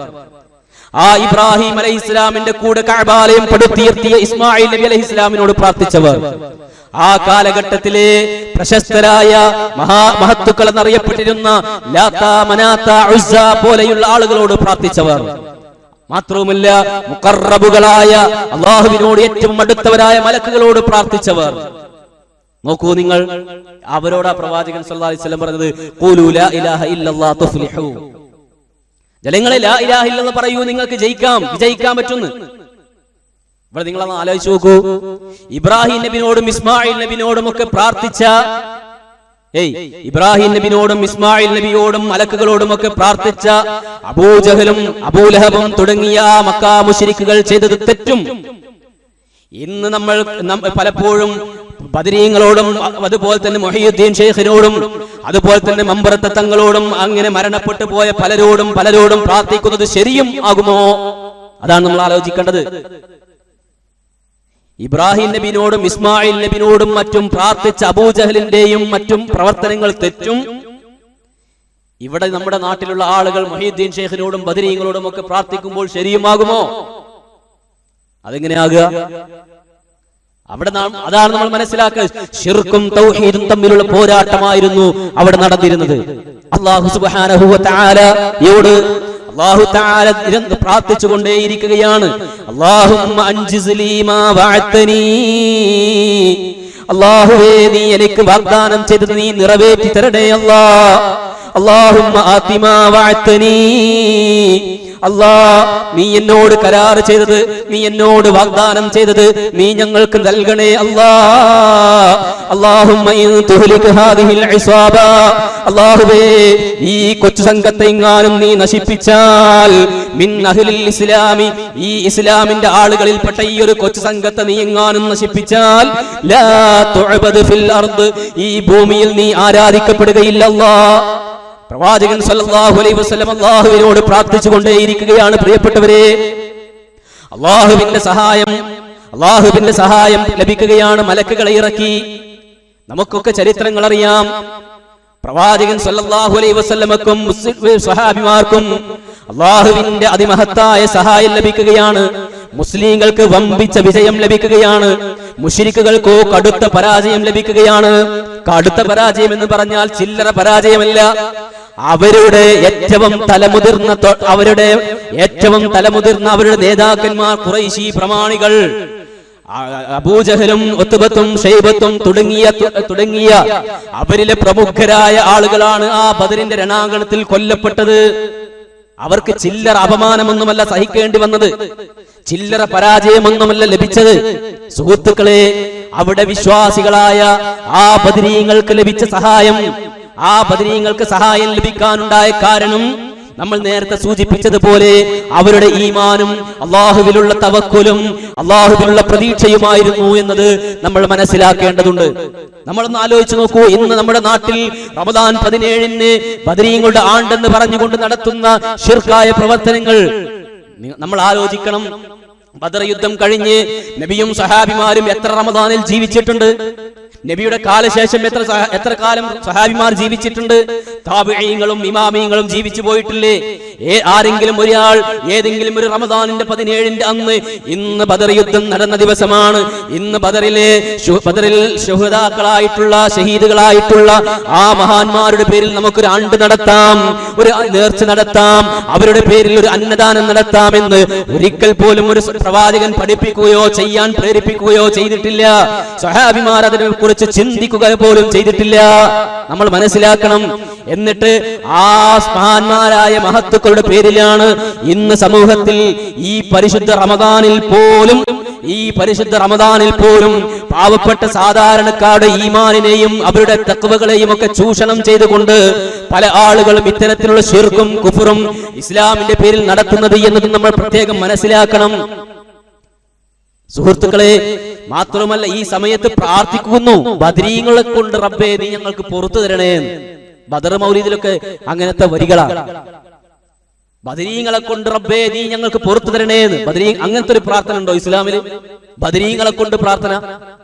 ആ ഇബ്രാഹിം അലൈഹിസ്സലാമിന്റെ കൂടെ കഅബാലയം പടുത്തുയർത്തിയ ഇസ്മായിൽ നബി അലൈഹിസ്സലാമിനോട് പ്രാർത്ഥിച്ചവർ, ആ കാലഘട്ടത്തിലെ പ്രശസ്തരായ മഹത്തുക്കൾ എന്നറിയപ്പെട്ടിരുന്ന ലാത്ത, മനാത്ത, ഉസ്സ പോലെയുള്ള ആളുകളോട് പ്രാർത്ഥിച്ചവർ, മാത്രവുമല്ല മുഖറബുകളായ അല്ലാഹുവിനോട് ഏറ്റവും അടുത്തവരായ മലക്കുകളോട് പ്രാർത്ഥിച്ചവർ. നോക്കൂ നിങ്ങൾ, അവരോടാ പ്രവാചകൻ സല്ലല്ലാഹു അലൈഹി വസല്ലം പറഞ്ഞത് ഖൂലു ലാ ഇലാഹ ഇല്ലല്ലാഹ് തുഫ്ലിഹു. ജനങ്ങളെ ലാ ഇലാഹ ഇല്ലല്ലാഹ് പറയൂ, നിങ്ങൾക്ക് വിജയിക്കാൻ പറ്റുന്നു. ഇവിടെ നിങ്ങളൊന്ന് ആലോചിച്ച് നോക്കൂ. ഇബ്രാഹിം നബിനോടും ഇസ്മായിൽ നബിനോടും ഒക്കെ പ്രാർത്ഥിച്ച, ഇബ്രാഹിം നബിനോടും ഇസ്മായിൽ നബിയോടും മലക്കുകളോടും ഒക്കെ പ്രാർത്ഥിച്ച അബൂജഹലും അബൂലഹബും തുടങ്ങിയ മക്കാ മുശ്രിക്കുകൾ ചെയ്തത് തെറ്റും. ഇന്ന് നമ്മൾ പലപ്പോഴും ബദരീങ്ങളോടും അതുപോലെ തന്നെ മുഹയ്യിദ്ദീൻ ശൈഖിനോടും അതുപോലെ തന്നെ മമ്പറത്തെ തങ്ങളോടും അങ്ങനെ മരണപ്പെട്ടു പോയ പലരോടും പ്രാർത്ഥിക്കുന്നത് ശരിയും ആകുമോ? അതാണ് നമ്മൾ ആലോചിക്കേണ്ടത്. ഇബ്രാഹിം നബിനോടും ഇസ്മായിൽ നബിനോടും മറ്റും പ്രാർത്ഥിച്ച അബൂജഹലിന്റെയും മറ്റും പ്രവർത്തനങ്ങൾ തെറ്റും. ഇവിടെ നമ്മുടെ നാട്ടിലുള്ള ആളുകൾ മുഹയ്യിദ്ദീൻ ശൈഖിനോടും ബദരീങ്ങളോടും ഒക്കെ പ്രാർത്ഥിക്കുമ്പോൾ ശരിയുമാകുമോ? അതെങ്ങനെയാകുക? അതാണ് നമ്മൾ മനസ്സിലാക്കുക. ശിർക്കും തൗഹീദും തമ്മിലുള്ള പോരാട്ടമായിരുന്നു അവിടെ നടന്നിരുന്നത്. അല്ലാഹു സുബ്ഹാനഹു വ തആലയോട് അല്ലാഹു തആല പ്രാർത്ഥിച്ചുകൊണ്ടേയിരിക്കുകയാണ്. അല്ലാഹുമ്മ അൻജിസ് ലീ മാ വഅദ്തനീ, അല്ലാഹുവേ നീ എനിക്ക് വാഗ്ദാനം ചെയ്തത് നീ നിറവേറ്റി തരണേ അല്ലാഹ്. അല്ലാഹുമ്മ ആതി മാ വഅദ്തനീ, അല്ലാഹ് നീ എന്നോട് കരാർ ചെയ്തത്, നീ എന്നോട് വാഗ്ദാനം ചെയ്തത് നീ ഞങ്ങൾക്ക് നൽകണേ അല്ലാഹ്. അല്ലാഹുമ്മ ഇൻ തുഹ്ലിക ഹാദിഹിൽ ഇസാബ, അല്ലാഹുവേ ഈ കൊച്ചു സംഘത്തെ എങ്ങാനും നീ നശിപ്പിച്ചാൽ, മിൻ അഹ്ലിൽ ഇസ്ലാമി, ഈ ഇസ്ലാമിന്റെ ആളുകളിൽപ്പെട്ട ഈ ഒരു കൊച്ചു സംഘത്തെ നീ എങ്ങാനും നശിപ്പിച്ചാൽ, ലാ തുഅബദു ഫിൽ അർദ്, ഈ ഭൂമിയിൽ നീ ആരാധിക്കപ്പെടുകയില്ല അല്ലാഹ്. പ്രവാചകൻ സല്ലല്ലാഹു അലൈഹി വസല്ലം അല്ലാഹുവിനോട് പ്രാർത്ഥിച്ചുകൊണ്ടേയിരിക്കുകയാണ് പ്രിയപ്പെട്ടവരെ. അല്ലാഹുവിന്റെ സഹായം അള്ളാഹുവിന്റെ സഹായം ലഭിക്കുകയാണ്, മലക്കുകളെ ഇറക്കി. നമുക്കൊക്കെ ചരിത്രങ്ങൾ അറിയാം. പ്രവാചകൻ സല്ലല്ലാഹു അലൈഹി വസല്ലമക്കും സ്വഹാബിമാർക്കും അള്ളാഹുവിന്റെ അതിമഹത്തായ സഹായം ലഭിക്കുകയാണ്. മുസ്ലിങ്ങൾക്ക് വമ്പിച്ച വിജയം ലഭിക്കുകയാണ്. മുശ്രിക്കുകൾക്കോ കടുത്ത പരാജയം ലഭിക്കുകയാണ്. കടുത്ത പരാജയം എന്ന് പറഞ്ഞാൽ ചില്ലറ പരാജയമല്ല. അവരുടെ ഏറ്റവും തലമുതിർന്ന അവരുടെ നേതാക്കന്മാർ ഖുറൈശി പ്രമാണികൾ അബൂജഹലും ഉത്ബത്തും ഷൈബത്തും തുടങ്ങിയ അവരിലെ പ്രമുഖരായ ആളുകളാണ് ആ ബദറിന്റെ രണാങ്കണത്തിൽ കൊല്ലപ്പെട്ടത്. അവർക്ക് ചില്ലറ അപമാനമൊന്നുമല്ല സഹിക്കേണ്ടി വന്നത്, ചില്ലറ പരാജയമൊന്നുമല്ല ലഭിച്ചത്. സുഹൃത്തുക്കളെ, അവിടെ വിശ്വാസികളായ ആ ബദരീങ്ങൾക്ക് ലഭിച്ച സഹായം, ആ ബദരീങ്ങൾക്ക് സഹായം ലഭിക്കാനുണ്ടായ കാരണം നമ്മൾ നേരത്തെ സൂചിപ്പിച്ചതുപോലെ അവരുടെ ഈമാനും അള്ളാഹുവിലുള്ള തവക്കുലും അള്ളാഹുവിലുള്ള പ്രതീക്ഷയുമായിരുന്നു എന്നത് നമ്മൾ മനസ്സിലാക്കേണ്ടതുണ്ട്. നമ്മളൊന്ന് ആലോചിച്ച് നോക്കൂ. ഇന്ന് നമ്മുടെ നാട്ടിൽ റമദാൻ 17-ന് ബദരീങ്ങളുടെ ആണ്ടെന്ന് പറഞ്ഞുകൊണ്ട് നടത്തുന്ന ശിർക്കായ പ്രവർത്തനങ്ങൾ നമ്മൾ ആലോചിക്കണം. ബദർ യുദ്ധം കഴിഞ്ഞ് നബിയും സഹാബിമാരും എത്ര റമദാനിൽ ജീവിച്ചിട്ടുണ്ട്? നബിയുടെ കാലശേഷം എത്ര കാലം സഹാബിമാർ ജീവിച്ചിട്ടുണ്ട്? താബിഈങ്ങളും ഇമാമീങ്ങളും ജീവിച്ചു പോയിട്ടില്ലേ? ആരെങ്കിലും ഒരാൾ ഏതെങ്കിലും ഒരു റമദാനിന്റെ 17-ന്റെ അന്ന്, ഇന്ന് ബദർ യുദ്ധം നടന്ന ദിവസമാണ്, ഇന്ന് ബദറിൽ ശുഹദാക്കളായിട്ടുള്ള ഷഹീദുകളായിട്ടുള്ള ആ മഹാന്മാരുടെ പേരിൽ നമുക്കൊരു ആണ്ട് നടത്താം, ഒരു നേർച്ച നടത്താം, അവരുടെ പേരിൽ ഒരു അന്നദാനം നടത്താമെന്ന് ഒരിക്കൽ പോലും ഒരു പ്രവാചകൻ പഠിപ്പിക്കുകയോ ചെയ്യാൻ പ്രേരിപ്പിക്കുകയോ ചെയ്തിട്ടില്ല. സ്വഹാബിമാർ അതിനെ കുറിച്ച് ചിന്തിക്കുക പോലും ചെയ്തിട്ടില്ല. നമ്മൾ മനസ്സിലാക്കണം. എന്നിട്ട് ആ മഹാന്മാരായ മഹത്തുക്കളുടെ പേരിലാണ് ഇന്ന് സമൂഹത്തിൽ ഈ പരിശുദ്ധ റമദാനിൽ പോലും പാവപ്പെട്ട സാധാരണക്കാരുടെ ഈമാനിനെയും അവരുടെ തഖ്വകളെയും ഒക്കെ ചൂഷണം ചെയ്തുകൊണ്ട് പല ആളുകളും ഇത്തരത്തിലുള്ള ശിർക്കും കുഫറും ഇസ്ലാമിന്റെ പേരിൽ നടത്തുന്നത് എന്നത് നമ്മൾ പ്രത്യേകം മനസ്സിലാക്കണം. സുഹൃത്തുക്കളെ, മാത്രമല്ല ഈ സമയത്ത് പ്രാർത്ഥിക്കുന്നു, ബദരീങ്ങളെ കൊണ്ട് റബ്ബേ നീ ഞങ്ങൾക്ക് പുറത്തു തരണേ. ബദർ മൗലിദിലൊക്കെ അങ്ങനത്തെ വരികളാണ്. ബദരീങ്ങളെ കൊണ്ട് റബ്ബേ നീ ഞങ്ങൾക്ക് പുറത്തു തരണേന്ന്. അങ്ങനത്തെ ഒരു പ്രാർത്ഥന ഉണ്ടോ ഇസ്ലാമിൽ? ബദരീങ്ങളെ കൊണ്ട് പ്രാർത്ഥന,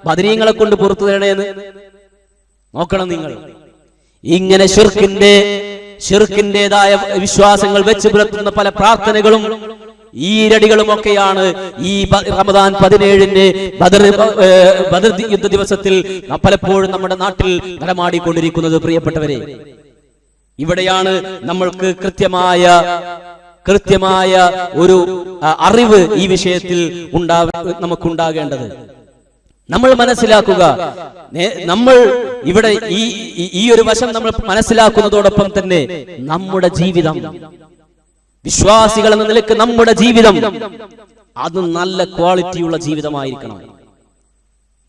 ബദരീങ്ങളെ കൊണ്ട് പുറത്തു തരണേന്ന്. നോക്കണം നിങ്ങൾ. ഇങ്ങനെ ശിർക്കിന്റേതായ വിശ്വാസങ്ങൾ വെച്ച് പുലർത്തുന്ന പല പ്രാർത്ഥനകളും ഈരടികളുമൊക്കെയാണ് ഈ റമദാൻ 17-ന് ബദർ യുദ്ധ ദിവസത്തിൽ പലപ്പോഴും നമ്മുടെ നാട്ടിൽ നടമാടിക്കൊണ്ടിരിക്കുന്നത്. പ്രിയപ്പെട്ടവരെ, ഇവിടെയാണ് നമ്മൾക്ക് കൃത്യമായ ഒരു അറിവ് ഈ വിഷയത്തിൽ നമുക്കുണ്ടാകേണ്ടത്. നമ്മൾ മനസ്സിലാക്കുക, നമ്മൾ ഇവിടെ ഈ ഒരു വശം നമ്മൾ മനസ്സിലാക്കുന്നതോടൊപ്പം തന്നെ നമ്മുടെ ജീവിതം, വിശ്വാസികൾ എന്ന നിലയ്ക്ക് നമ്മുടെ ജീവിതം അത് നല്ല ക്വാളിറ്റിയുള്ള ജീവിതമായിരിക്കണം.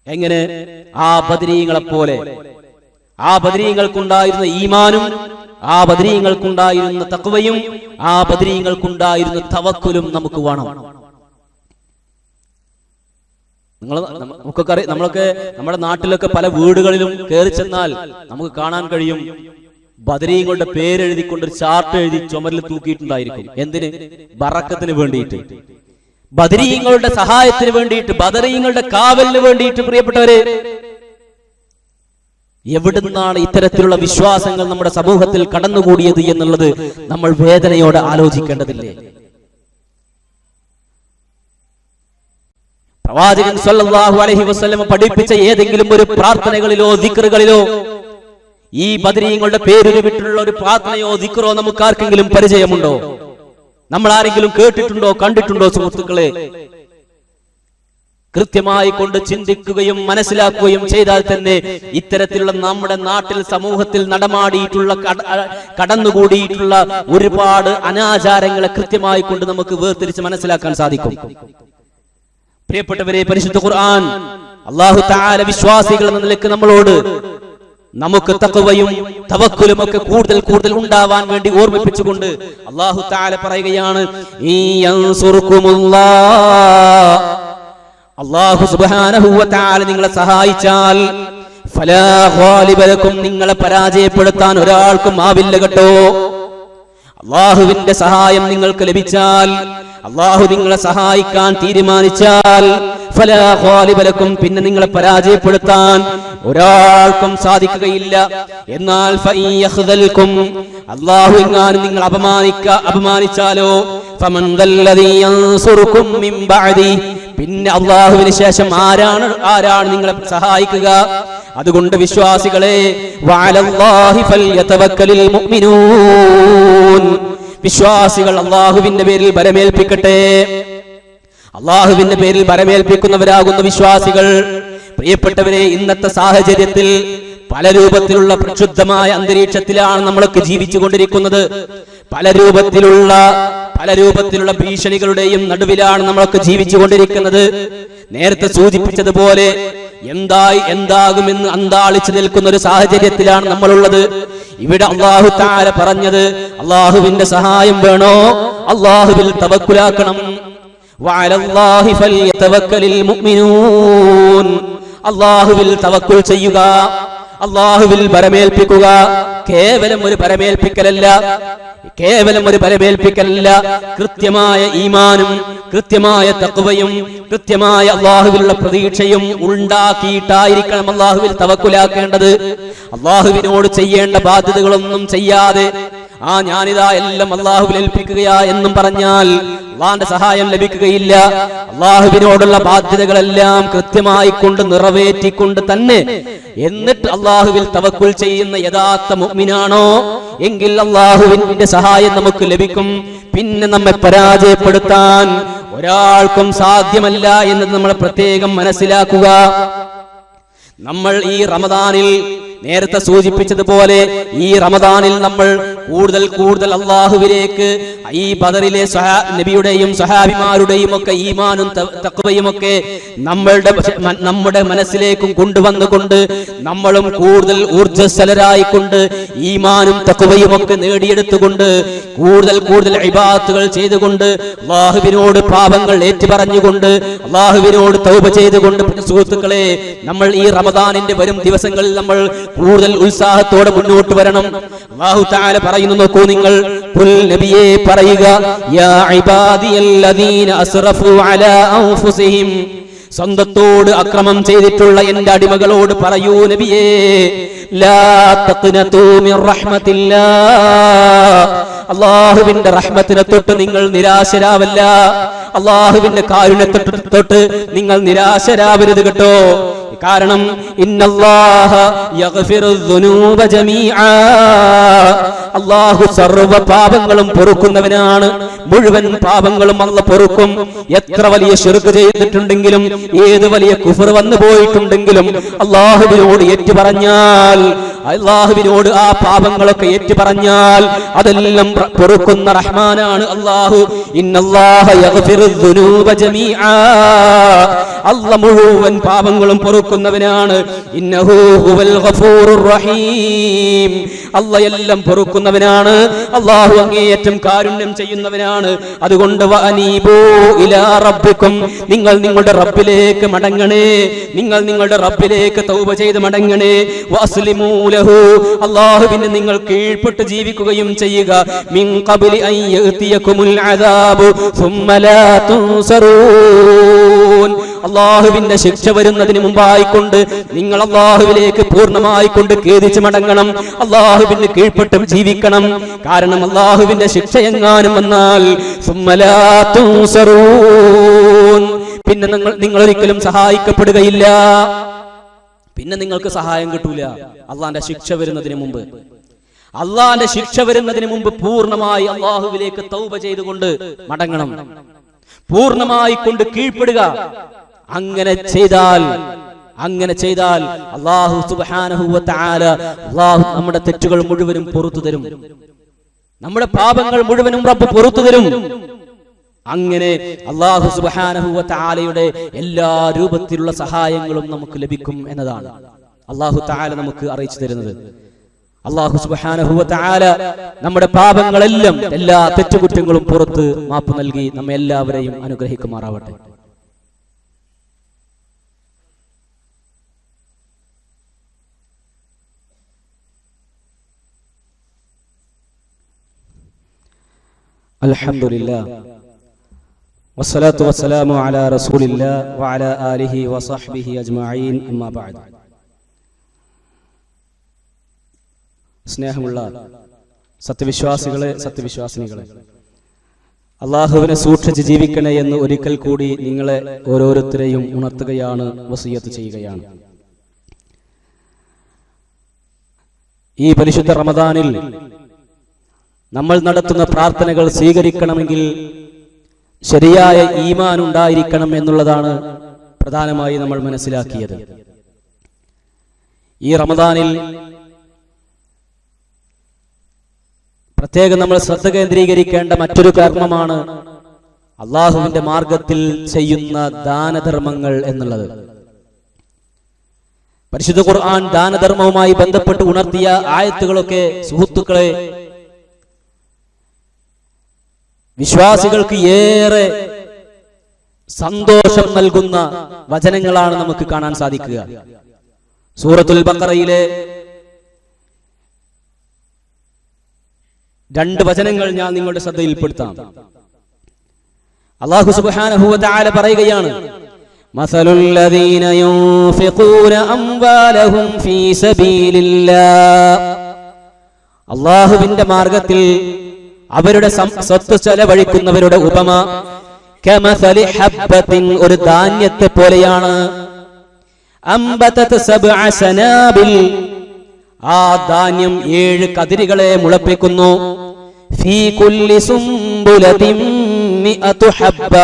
എങ്ങനെ? ആ ബദരീങ്ങളെ പോലെ, ആ ബദരീങ്ങൾക്കുണ്ടായിരുന്ന ഈമാനും, ആ ബദരീങ്ങൾക്കുണ്ടായിരുന്ന തഖ്വയും, ആ ബദരീങ്ങൾക്കുണ്ടായിരുന്ന തവക്കുലും നമുക്ക് വേണം. നമ്മളൊക്കെ നമ്മുടെ നാട്ടിലൊക്കെ പല വീടുകളിലും കയറി ചെന്നാൽ നമുക്ക് കാണാൻ കഴിയും, ബദരീങ്ങളുടെ പേരെഴുതിക്കൊണ്ട് ഒരു ചാർട്ട് എഴുതി ചുമരിൽ തൂക്കിയിട്ടുണ്ടായിരിക്കും. എന്തിന്? ബറക്കത്തിന് വേണ്ടിയിട്ട്, ബദരീങ്ങളുടെ സഹായത്തിന് വേണ്ടിയിട്ട്, ബദരീങ്ങളുടെ കാവലിന് വേണ്ടിയിട്ട്. പ്രിയപ്പെട്ടവരെ, എവിടുന്നാണ് ഇത്തരത്തിലുള്ള വിശ്വാസങ്ങൾ നമ്മുടെ സമൂഹത്തിൽ കടന്നുകൂടിയത് എന്നുള്ളത് നമ്മൾ വേദനയോടെ ആലോചിക്കേണ്ടതില്ലേ? പ്രവാചകൻ സല്ലല്ലാഹു അലൈഹി വസല്ലം പഠിപ്പിച്ച ഏതെങ്കിലും ഒരു പ്രാർത്ഥനകളിലോ ദിക്റുകളിലോ ഈ ബദരീങ്ങളുടെ പേരിന് വിട്ടുള്ള ഒരു പ്രാർത്ഥനയോ ദിക്റോ നമുക്ക് ആർക്കെങ്കിലും പരിചയമുണ്ടോ? നമ്മൾ ആരെങ്കിലും കേട്ടിട്ടുണ്ടോ, കണ്ടിട്ടുണ്ടോ? സുഹൃത്തുക്കളെ, കൃത്യമായി കൊണ്ട് ചിന്തിക്കുകയും മനസ്സിലാക്കുകയും ചെയ്താൽ തന്നെ ഇത്തരത്തിലുള്ള നമ്മുടെ നാട്ടിൽ സമൂഹത്തിൽ നടമാടിയിട്ടുള്ള കടന്നുകൂടിയിട്ടുള്ള ഒരുപാട് അനാചാരങ്ങളെ കൃത്യമായി കൊണ്ട് നമുക്ക് വേർതിരിച്ച് മനസ്സിലാക്കാൻ സാധിക്കും. പ്രിയപ്പെട്ടവരെ, പരിശുദ്ധ ഖുർആൻ അല്ലാഹു തആല വിശ്വാസികൾ എന്ന നിലയ്ക്ക് നമ്മളോട് നമുക്ക് തഖ്വയും തവക്കുലും ഒക്കെ കൂടുതൽ ഉണ്ടാവാൻ വേണ്ടി ഓർമ്മിപ്പിച്ചുകൊണ്ട് അല്ലാഹു തആല പറയുകയാണ്, അല്ലാഹു സുബ്ഹാനഹു വ തആല നിങ്ങളെ സഹായിച്ചാൽ ഫലാ ഗാലിബ ലക്കും, നിങ്ങളെ പരാജയപ്പെടുത്താൻ ഒരാൾക്കും ആവില്ല കേട്ടോ. അല്ലാഹുവിന്റെ സഹായം നിങ്ങൾക്ക് ലഭിച്ചാൽ, അല്ലാഹു നിങ്ങളെ സഹായിക്കാൻ തീരുമാനിച്ചാൽ ഫലാ ഖാലിബ ലക്കും, പിന്നെ നിങ്ങളെ പരാജയപ്പെടുത്താൻ ഒരാൾക്കും സാധിക്കുകയില്ല. എന്നാൽ ഫഇൻ യഖ്ദൽകും, അല്ലാഹു എങ്ങാനും നിങ്ങൾ അപമാനിച്ചാലോ, ഫമൻ ദല്ലദീ യൻസുറുകും മിൻ ബഅദി, പിന്നെ അല്ലാഹുവിന് ശേഷം ആരാണ് നിങ്ങളെ സഹായിക്കുക? അതുകൊണ്ട് വിശ്വാസികളെ, വഅലല്ലാഹി ഫൽയതവക്കലിൽ മുഅ്മിനൂൻ, വിശ്വാസികൾ അല്ലാഹുവിന്റെ പേരിൽ ബലമേൽപ്പിക്കട്ടെ. അല്ലാഹുവിന്റെ പേരിൽ ബലമേൽപ്പിക്കുന്നവരാകുന്ന വിശ്വാസികൾ. പ്രിയപ്പെട്ടവരെ, ഇന്നത്തെ സാഹചര്യത്തിൽ പല രൂപത്തിലുള്ള പ്രക്ഷുബ്ധമായ അന്തരീക്ഷത്തിലാണ് നമ്മളൊക്കെ ജീവിച്ചുകൊണ്ടിരിക്കുന്നത്. പല രൂപത്തിലുള്ള ഭീഷണികളുടെയും നടുവിലാണ് നമ്മളൊക്കെ ജീവിച്ചുകൊണ്ടിരിക്കുന്നത്. നേരത്തെ സൂചിപ്പിച്ചതുപോലെ എന്താകുമെന്ന് അന്താളിച്ചു നിൽക്കുന്ന ഒരു സാഹചര്യത്തിലാണ് നമ്മളുള്ളത്. ഇവിടെ അല്ലാഹു തആല പറഞ്ഞത്, അല്ലാഹുവിന്റെ സഹായം വേണോ, അല്ലാഹുവിൽ തവക്കുലാക്കണം. വഅലല്ലാഹി ഫൽയതവക്കലിൽ മുഅ്മിനൂൻ, അല്ലാഹുവിൽ തവക്കുൽ ചെയ്യുക, അല്ലാഹുവിൽ പരമേൽപ്പിക്കുക. കേവലം ഒരു പരമേൽപ്പിക്കലല്ല, കൃത്യമായ ഈമാനും കൃത്യമായ തഖ്വയും കൃത്യമായ അല്ലാഹുവിലുള്ള പ്രതീക്ഷയും ഉണ്ടാക്കിയിട്ടായിരിക്കണം അല്ലാഹുവിൽ തവക്കുലാക്കേണ്ടത്. അല്ലാഹുവിനോട് ചെയ്യേണ്ട ബാധ്യതകളൊന്നും ചെയ്യാതെ ഞാനിതാ എല്ലാം അല്ലാഹുവിൽ ഏൽപ്പിക്കുകയാ എന്നും പറഞ്ഞാൽ അല്ലാഹുവിന്റെ സഹായം ലഭിക്കുകയില്ല. അല്ലാഹുവിനോടുള്ള ബാധ്യതകളെല്ലാം കൃത്യമായി കൊണ്ട് നിറവേറ്റിക്കൊണ്ട് തന്നെ എന്നിട്ട് അല്ലാഹുവിൽ തവക്കുൽ ചെയ്യുന്ന യഥാർത്ഥ മുഅ്മിനാണോ എങ്കിൽ അല്ലാഹുവിന്റെ സഹായം നമുക്ക് ലഭിക്കും. പിന്നെ നമ്മെ പരാജയപ്പെടുത്താൻ ഒരാൾക്കും സാധ്യമല്ല എന്ന് നമ്മൾ പ്രത്യേകം മനസ്സിലാക്കുക. നമ്മൾ ഈ റമദാനിൽ നേരത്തെ സൂചിപ്പിച്ചതുപോലെ ഈ റമദാനിൽ നമ്മൾ കൂടുതൽ അല്ലാഹുവിലേക്ക് ഈ ബദറിലെ നബിയുടെയും സഹാബിമാരുടെയും ഒക്കെ ഈമാനും തഖ്വയും ഒക്കെ നമ്മുടെ മനസ്സിലേക്കും കൊണ്ടുവന്നുകൊണ്ട് നമ്മളും കൂടുതൽ ഊർജ്ജസ്വലരായിക്കൊണ്ട് ഈമാനും തഖ്വയും ഒക്കെ നേടിയെടുത്തുകൊണ്ട് കൂടുതൽ ഇബാദത്തുകൾ ചെയ്തുകൊണ്ട് അല്ലാഹുവിനോട് പാപങ്ങൾ ഏറ്റുപറഞ്ഞുകൊണ്ട് അല്ലാഹുവിനോട് തൗബ ചെയ്തുകൊണ്ട്, സുഹൃത്തുക്കളെ, നമ്മൾ ഈ റമദാനിന്റെ വരും ദിവസങ്ങളിൽ നമ്മൾ കൂടുതൽ ഉത്സാഹത്തോടെ മുന്നോട്ട് വരണം. അല്ലാഹു തആല പറയുന്നു, നോക്കൂ നിങ്ങൾ, ഖുൽ നബിയേ പറയുക, യാ ഇബാദിയല്ലദീന അസ്റഫു അലാ അൻഫുസിഹിം, സ്വന്തത്തോട് അക്രമം ചെയ്തിട്ടുള്ള എന്റെ അടിമകളോട് പറയൂ നബിയേ, ലാ തഖ്നതു മിർ റഹ്മത്തില്ലാഹ്, അല്ലാഹുവിന്റെ റഹ്മത്തിനെ തൊട്ട് നിങ്ങൾ നിരാശരാവല്ല, അല്ലാഹുവിന്റെ കാരുണ്യത്തെ തൊട്ട് നിങ്ങൾ നിരാശരാവരുത് കേട്ടോ. കാരണം ഇന്നല്ലാഹ യഗ്ഫിറുദ്ദുനൂബ ജമീആ, അല്ലാഹു സർവ്വ പാപങ്ങളും പൊറുക്കുന്നവനാണ്. മുഴുവൻ പാപങ്ങളും അല്ലാഹു പൊറുക്കും. എത്ര വലിയ ശിർക്ക് ചെയ്തിട്ടുണ്ടെങ്കിലും ഏത് വലിയ കുഫർ വന്നു പോയിട്ടുണ്ടെങ്കിലും അല്ലാഹുവിനോട് ഏറ്റുപറഞ്ഞാൽ, അല്ലാഹുവിനോട് ആ പാപങ്ങളൊക്കെ ഏറ്റുപറഞ്ഞാൽ അതെല്ലാം പൊറുക്കുന്ന റഹ്മാനാണ് അല്ലാഹു. ഇന്നല്ലാഹ യഗ്ഫിറുദ്ദുനൂബ ജമീആ, അല്ലാഹു മുഴുവൻ പാപങ്ങളും പൊറുക്കുന്നവനാണ്. ഇന്നഹു ഹുവൽ ഗഫൂറുർ റഹീം, അല്ലാഹു എല്ലാം പൊറുക്കുന്നവനാണ്. അല്ലാഹു അങ്ങേയറ്റം കാരുണ്യം ചെയ്യുന്നവനാണ്. അതുകൊണ്ട് വഅനീബൂ ഇലാ റബ്ബിക്കും, നിങ്ങൾ നിങ്ങളുടെ റബ്ബിലേക്ക് മടങ്ങണേ, നിങ്ങൾ നിങ്ങളുടെ റബ്ബിലേക്ക് തൗബ ചെയ്ത് മടങ്ങണേ. വഅസ്ലിമൂ ലഹു, അല്ലാഹുവിന് നിങ്ങൾ കീഴ്പ്പെട്ട് ജീവിക്കുകയും ചെയ്യുക. മിൻ ഖബ്ലി അൻ യഅതിയകുമുൽ അദാബു സുമ്മ ലാ തുൻസറൂൻ, അല്ലാഹുവിന്റെ ശിക്ഷ വരുന്നതിന് മുമ്പായിക്കൊണ്ട് നിങ്ങൾ അല്ലാഹുവിലേക്ക് പൂർണ്ണമായിക്കൊണ്ട് ഖേദിച്ച് മടങ്ങണം, അല്ലാഹുവിന് കീഴ്പ്പെട്ട് ജീവിക്കണം. കാരണം അല്ലാഹുവിന്റെ ശിക്ഷ എങ്ങാനും വന്നാൽ സുമ്മ ലാ തുൻസറൂൻ, പിന്നെ നിങ്ങൾ ഒരിക്കലും സഹായിക്കപ്പെടുകയില്ല, പിന്നെ നിങ്ങൾക്ക് സഹായം കിട്ടൂല. അള്ളാന്റെ ശിക്ഷ വരുന്നതിന് മുമ്പ്, അള്ളാന്റെ ശിക്ഷ വരുന്നതിന് മുമ്പ് പൂർണ്ണമായി അള്ളാഹുവിലേക്ക് തൗബ ചെയ്തുകൊണ്ട് മടങ്ങണം, പൂർണ്ണമായി കൊണ്ട് കീഴ്പ്പെടുക. അങ്ങനെ ചെയ്താൽ അല്ലാഹു സുബ്ഹാനഹു വ തആല അല്ലാഹു നമ്മുടെ തെറ്റുകൾ മുഴുവനും പുറത്തു തരും, നമ്മുടെ പാപങ്ങൾ മുഴുവനും റബ്ബ് പുറത്തു തരും. അങ്ങനെ അല്ലാഹു സുബ്ഹാനഹു വ തആലയുടെ എല്ലാ രൂപത്തിലുള്ള സഹായങ്ങളും നമുക്ക് ലഭിക്കും എന്നതാണ് അല്ലാഹു തആല നമുക്ക് അറിയിച്ചു തരുന്നത്. അല്ലാഹു സുബ്ഹാനഹു വ തആല നമ്മുടെ പാപങ്ങളെല്ലാം, എല്ലാ തെറ്റുകുറ്റങ്ങളും പുറത്ത് മാപ്പ് നൽകി നമ്മെ എല്ലാവരെയും അനുഗ്രഹിക്കുമാറാവട്ടെ. അൽഹംദുലില്ലാഹ് വസ്സലാത്തു വസ്സലാമു അലാ റസൂലില്ലാഹി വഅലാ ആലിഹി വസഹ്ബിഹി അജ്മഈൻ അമ്മാ ബഅദ്. സ്നേഹമുള്ള സത്യവിശ്വാസികളെ, സത്യവിശ്വാസിനികളെ, അള്ളാഹുവിനെ സൂക്ഷിച്ച് ജീവിക്കണേ എന്ന് ഒരിക്കൽ കൂടി നിങ്ങളെ ഓരോരുത്തരെയും ഉണർത്തുകയാണ്, വസിയത്ത് ചെയ്യുകയാണ്. ഈ പരിശുദ്ധ റമദാനിൽ നമ്മൾ നടത്തുന്ന പ്രാർത്ഥനകൾ സ്വീകരിക്കണമെങ്കിൽ ശരിയായ ഈമാൻ ഉണ്ടായിരിക്കണം എന്നുള്ളതാണ് പ്രധാനമായി നമ്മൾ മനസ്സിലാക്കിയത്. ഈ റമദാനിൽ പ്രത്യേകം നമ്മൾ ശ്രദ്ധ കേന്ദ്രീകരിക്കേണ്ട മറ്റൊരു കർമ്മമാണ് അള്ളാഹുവിന്റെ മാർഗത്തിൽ ചെയ്യുന്ന ദാനധർമ്മങ്ങൾ എന്നുള്ളത്. പരിശുദ്ധ ഖുർആൻ ദാനധർമ്മവുമായി ബന്ധപ്പെട്ട് ഉണർത്തിയ ആയത്തുകളൊക്കെ സുഹൃത്തുക്കളെ വിശ്വാസികൾക്ക് ഏറെ സന്തോഷം നൽകുന്ന വചനങ്ങളാണ് നമുക്ക് കാണാൻ സാധിക്കുക. സൂറത്തുൽ ബഖറയിലെ 2 വചനങ്ങൾ ഞാൻ നിങ്ങളുടെ ശ്രദ്ധയിൽപ്പെടുത്താം. അല്ലാഹു സുബ്ഹാനഹു വ തആല പറയുകയാണ്, മസലുൽ ലദീന യുൻഫിഖൂന അംവാലഹും ഫീ സബീലില്ലാഹ്, അല്ലാഹുവിന്റെ മാർഗ്ഗത്തിൽ അവരുടെ സ്വത്ത് ചെലവഴിക്കുന്നവരുടെ ഉപമ കമസലി ഹബ്ബത്തിൻ, ഒരു ധാന്യത്തെ പോലെയാണ്, അംബതത് സബ്അ സനാബിൽ, ആ ധാന്യം 7 കതിരുകളെ മുളപ്പിക്കുന്നു, ഫീ കുല്ലി സുംബുലതിൻ മിഅതു ഹബ്ബ,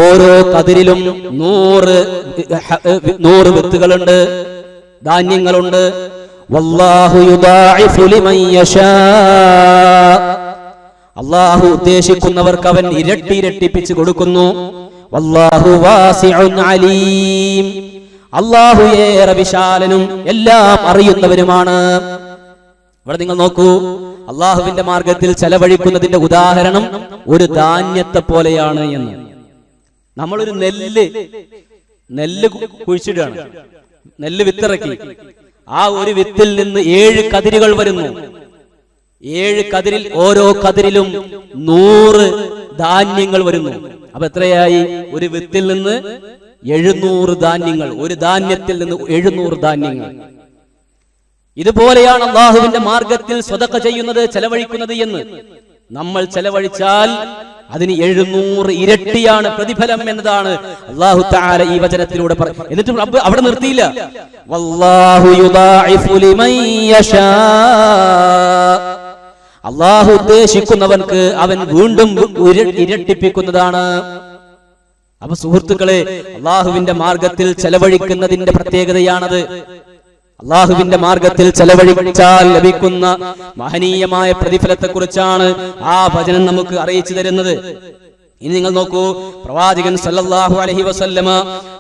ഓരോ കതിരിലും 100 വിത്തുകളുണ്ട്, ധാന്യങ്ങളുണ്ട്. വല്ലാഹു യുദാഇഫു ലിമൻ യശാ, അല്ലാഹു ഉദ്ദേശിക്കുന്നവർക്ക് അവൻ ഇരട്ടിപ്പിച്ച് കൊടുക്കുന്നു. വല്ലാഹു വാസിഉൻ അലീം, അല്ലാഹു ഏറെ വിശാലനും എല്ലാം അറിയുന്നവരുമാണ്. ഇവിടെ നിങ്ങൾ നോക്കൂ, അള്ളാഹുവിന്റെ മാർഗത്തിൽ ചെലവഴിക്കുന്നതിന്റെ ഉദാഹരണം ഒരു ധാന്യത്തെ പോലെയാണ് എന്ന്. നമ്മളൊരു നെല്ല് കുഴിച്ചിടുകയാണ്, നെല്ല് വിത്തിറക്കി, ആ ഒരു വിത്തിൽ നിന്ന് 7 കതിരുകൾ വരുന്നു. 7 കതിരിൽ ഓരോ കതിരിലും 100 ധാന്യങ്ങൾ വരുന്നു. അപ്പൊ എത്രയായി? ഒരു വിത്തിൽ നിന്ന് 700 ധാന്യങ്ങൾ, ഒരു ധാന്യത്തിൽ നിന്ന് 700 ധാന്യങ്ങൾ. ഇതുപോലെയാണ് അള്ളാഹുവിന്റെ മാർഗത്തിൽ സ്വതക്ക ചെയ്യുന്നത്, ചെലവഴിക്കുന്നത് എന്ന്. നമ്മൾ ചെലവഴിച്ചാൽ അതിന് 700 ഇരട്ടിയാണ് പ്രതിഫലം എന്നതാണ് അല്ലാഹു തആല ഈ വചനത്തിലൂടെ പറയുന്നത്. എന്നിട്ട് റബ്ബ് അവിടെ നിർത്തിയില്ല, വല്ലാഹു യുദാഇഫു ലിമൻ യശാ, അല്ലാഹു ഉദ്ദേശിക്കുന്നവർക്ക് അവൻ വീണ്ടും ഇരട്ടിപ്പിക്കുന്നതാണ്. അപ്പൊ സുഹൃത്തുക്കളെ, അള്ളാഹുവിന്റെ മാർഗത്തിൽ ചെലവഴിക്കുന്നതിന്റെ പ്രത്യേകതയാണത്. അള്ളാഹുവിന്റെ മാർഗത്തിൽ ചെലവഴിച്ചാൽ ലഭിക്കുന്ന മഹനീയമായ പ്രതിഫലത്തെ കുറിച്ചാണ് ആ വചനം നമുക്ക് അറിയിച്ചു തരുന്നത്. ഇനി നിങ്ങൾ നോക്കൂ, പ്രവാചകൻ സല്ലല്ലാഹു അലൈഹി വസല്ലമ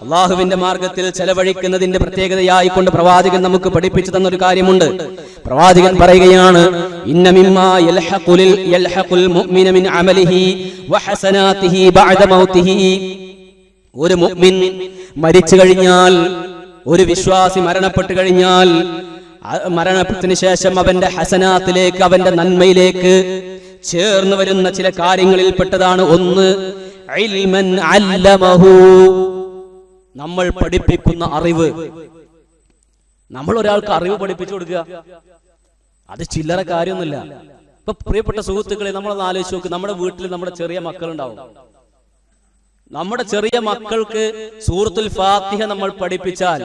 അള്ളാഹുവിന്റെ മാർഗത്തിൽ ചെലവഴിക്കുന്നതിന്റെ പ്രത്യേകതയായി കൊണ്ട് പ്രവാചകൻ നമുക്ക് പഠിപ്പിച്ചു തന്നൊരു കാര്യമുണ്ട്. പ്രവാചകൻ പറയുകയാണ്, ഇന്ന മിമ്മാ യൽഹഖുൽ മുഅ്മിന മിൻ അമലിഹി വഹസനാതിഹി ബഅദ മൗതിഹി, ഒരു മുഅ്മിൻ മരിച്ചു കഴിഞ്ഞാൽ, ഒരു വിശ്വാസി മരണപ്പെട്ടു കഴിഞ്ഞാൽ, മരണത്തിന് ശേഷം അവന്റെ ഹസനാത്തിലേക്ക്, അവന്റെ നന്മയിലേക്ക് ചേർന്ന് വരുന്ന ചില കാര്യങ്ങളിൽ പെട്ടതാണ് ഒന്ന്, ഇൽമൻ അല്ലമഹു, നമ്മൾ പഠിപ്പിക്കുന്ന അറിവ്. നമ്മൾ ഒരാൾക്ക് അറിവ് പഠിപ്പിച്ചു കൊടുക്കുക, അത് ചില്ലറ കാര്യമൊന്നുമില്ല. ഇപ്പൊ പ്രിയപ്പെട്ട സുഹൃത്തുക്കളെ, നമ്മളൊന്ന് ആലോചിച്ച് നോക്ക്, നമ്മുടെ വീട്ടിൽ നമ്മുടെ ചെറിയ മക്കളുണ്ടാവും. നമ്മുടെ ചെറിയ മക്കൾക്ക് സൂറത്തുൽ ഫാത്തിഹ നമ്മൾ പഠിപ്പിച്ചാൽ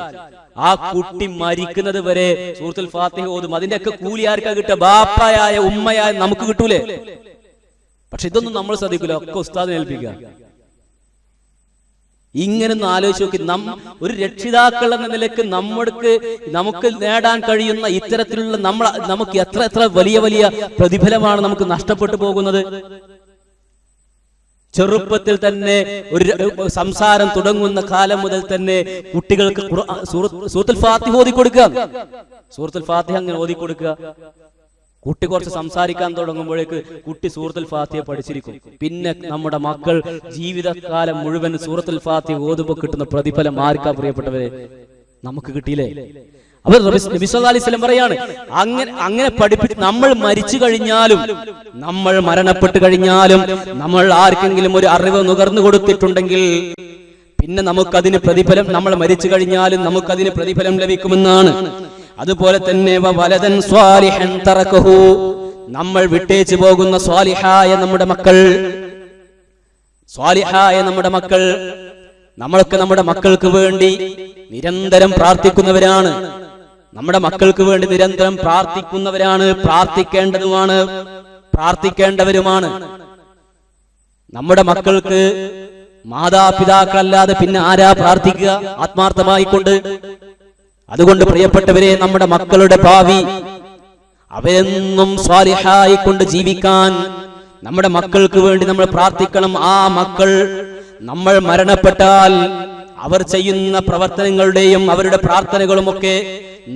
ആ കുട്ടി മരിക്കുന്നത് വരെ സൂറത്തുൽ ഫാത്തിഹ ഓതും. അതിന്റെയൊക്കെ കൂലി ആർക്കാ കിട്ടുക? ബാപ്പയായ ഉമ്മയായ നമുക്ക് കിട്ടൂലേ? പക്ഷെ ഇതൊന്നും നമ്മൾ ശ്രദ്ധിക്കില്ല, ഒക്കെ ഉസ്താദിനെ ഏൽപ്പിക്കുക. ഇങ്ങനൊന്ന് ആലോചിച്ച് നോക്കി, ഒരു രക്ഷിതാക്കൾ എന്ന നിലക്ക് നമുക്ക് നേടാൻ കഴിയുന്ന ഇത്തരത്തിലുള്ള നമുക്ക് എത്ര വലിയ വലിയ പ്രതിഫലമാണ് നമുക്ക് നഷ്ടപ്പെട്ടു പോകുന്നത്. ചെറുപ്പത്തിൽ തന്നെ ഒരു സംസാരം തുടങ്ങുന്ന കാലം മുതൽ തന്നെ കുട്ടികൾക്ക് സൂറത്തുൽ ഫാത്തിഹ ഓതി കൊടുക്കുക. സൂറത്തുൽ ഫാത്തിഹ അങ്ങനെ ഓതി കൊടുക്കുക. കുട്ടി കുറച്ച് സംസാരിക്കാൻ തുടങ്ങുമ്പോഴേക്ക് കുട്ടി സൂറത്തുൽ ഫാത്തിഹ പഠിച്ചിരിക്കും. പിന്നെ നമ്മുടെ മക്കൾ ജീവിതകാലം മുഴുവൻ സൂറത്തുൽ ഫാത്തിഹ ഓതുമ്പോൾ കിട്ടുന്ന പ്രതിഫലം ആർക്കാ പ്രിയപ്പെട്ടവരെ? നമുക്ക് കിട്ടിയില്ലേ? അപ്പോൾ നബി സല്ലല്ലാഹു അലൈഹി വസല്ലം പറയാണ്, അങ്ങനെ പഠിപ്പിച്ച് നമ്മൾ മരിച്ചു കഴിഞ്ഞാലും, നമ്മൾ മരണപ്പെട്ട് കഴിഞ്ഞാലും, നമ്മൾ ആർക്കെങ്കിലും ഒരു അറിവ് നുകർന്നു കൊടുത്തിട്ടുണ്ടെങ്കിൽ പിന്നെ നമുക്കതിന് പ്രതിഫലം, നമ്മൾ മരിച്ചു കഴിഞ്ഞാലും നമുക്കതിന് പ്രതിഫലം ലഭിക്കുമെന്നാണ്. അതുപോലെ തന്നെ വലദൻ സ്വാലിഹൻ തറകഹു, നമ്മൾ വിട്ടേച്ചു പോകുന്ന സ്വാലിഹായ നമ്മുടെ മക്കൾ, നമ്മളൊക്കെ നമ്മുടെ മക്കൾക്ക് വേണ്ടി നിരന്തരം പ്രാർത്ഥിക്കുന്നവരാണ്. നമ്മുടെ മക്കൾക്ക് വേണ്ടി നിരന്തരം പ്രാർത്ഥിക്കുന്നവരാണ്, പ്രാർത്ഥിക്കേണ്ടവരുമാണ്. നമ്മുടെ മക്കൾക്ക് മാതാപിതാക്കളല്ലാതെ പിന്നെ ആരാ പ്രാർത്ഥിക്കുക ആത്മാർത്ഥമായിക്കൊണ്ട്? അതുകൊണ്ട് പ്രിയപ്പെട്ടവരെ, നമ്മുടെ മക്കളുടെ ഭാവി അവരെന്നും സ്വാലിഹായി കൊണ്ട് ജീവിക്കാൻ നമ്മുടെ മക്കൾക്ക് വേണ്ടി നമ്മൾ പ്രാർത്ഥിക്കണം. ആ മക്കൾ നമ്മൾ മരണപ്പെട്ടാൽ അവർ ചെയ്യുന്ന പ്രവർത്തനങ്ങളുടെയും അവരുടെ പ്രാർത്ഥനകളുമൊക്കെ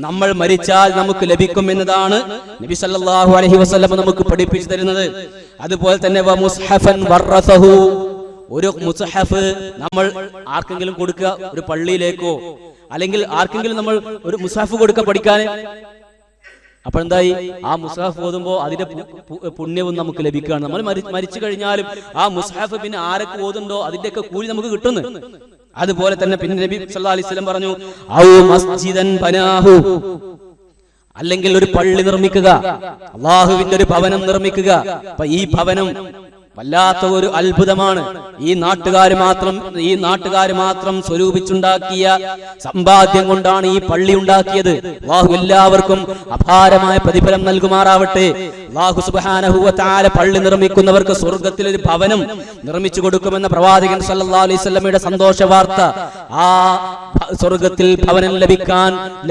നമ്മൾ മരിച്ചാൽ നമുക്ക് ലഭിക്കും എന്നതാണ് നബി സല്ലല്ലാഹു അലൈഹി വസല്ലം നമുക്ക് പഠിപ്പിച്ചു തരുന്നത്. അതുപോലെ തന്നെ മുസ്ഹഫൻ വറസഹു, ഒരു മുസ്ഹഫ് നമ്മൾ ആർക്കെങ്കിലും കൊടുക്കുക, ഒരു പള്ളിയിലേക്കോ അല്ലെങ്കിൽ ആർക്കെങ്കിലും നമ്മൾ ഒരു മുസ്ഹഫ് കൊടുക്കുക പഠിക്കാൻ. അപ്പോൾ എന്തായി? ആ മുസ്ഹഫ് ഓതുമ്പോ അതിന്റെ പുണ്യവും നമുക്ക് ലഭിക്കുകയാണ്. നമ്മൾ മരിച്ചു കഴിഞ്ഞാലും ആ മുസ്ഹഫ് പിന്നെ ആരൊക്കെ ഓതുണ്ടോ അതിന്റെയൊക്കെ കൂലി നമുക്ക് കിട്ടുന്നു. അതുപോലെ തന്നെ പിന്നെ നബി സല്ലല്ലാഹു അലൈഹി വസല്ലം പറഞ്ഞു, ഔ മസ്ജിദൻ ബനാഹു, അല്ലെങ്കിൽ ഒരു പള്ളി നിർമ്മിക്കുക, അല്ലാഹുവിന്റെ ഒരു ഭവനം നിർമ്മിക്കുക. അപ്പൊ ഈ ഭവനം വല്ലാത്ത ഒരു അത്ഭുതമാണ്. ഈ നാട്ടുകാർ മാത്രം സ്വരൂപിച്ചുണ്ടാക്കിയ സമ്പാദ്യം കൊണ്ടാണ് ഈ പള്ളി ഉണ്ടാക്കിയത്. അല്ലാഹു എല്ലാവർക്കും അപാരമായ പ്രതിഫലം നൽകുമാറാവട്ടെ. അല്ലാഹു സുബ്ഹാനഹു വ തആല പള്ളി നിർമ്മിക്കുന്നവർക്ക് സ്വർഗ്ഗത്തിൽ ഒരു ഭവനം നിർമ്മിച്ചു കൊടുക്കുമെന്ന പ്രവാചകൻ സല്ലല്ലാഹു അലൈഹി വസല്ലമയുടെ സന്തോഷ വാർത്ത, ആ സ്വർഗ്ഗത്തിൽ ഭവനം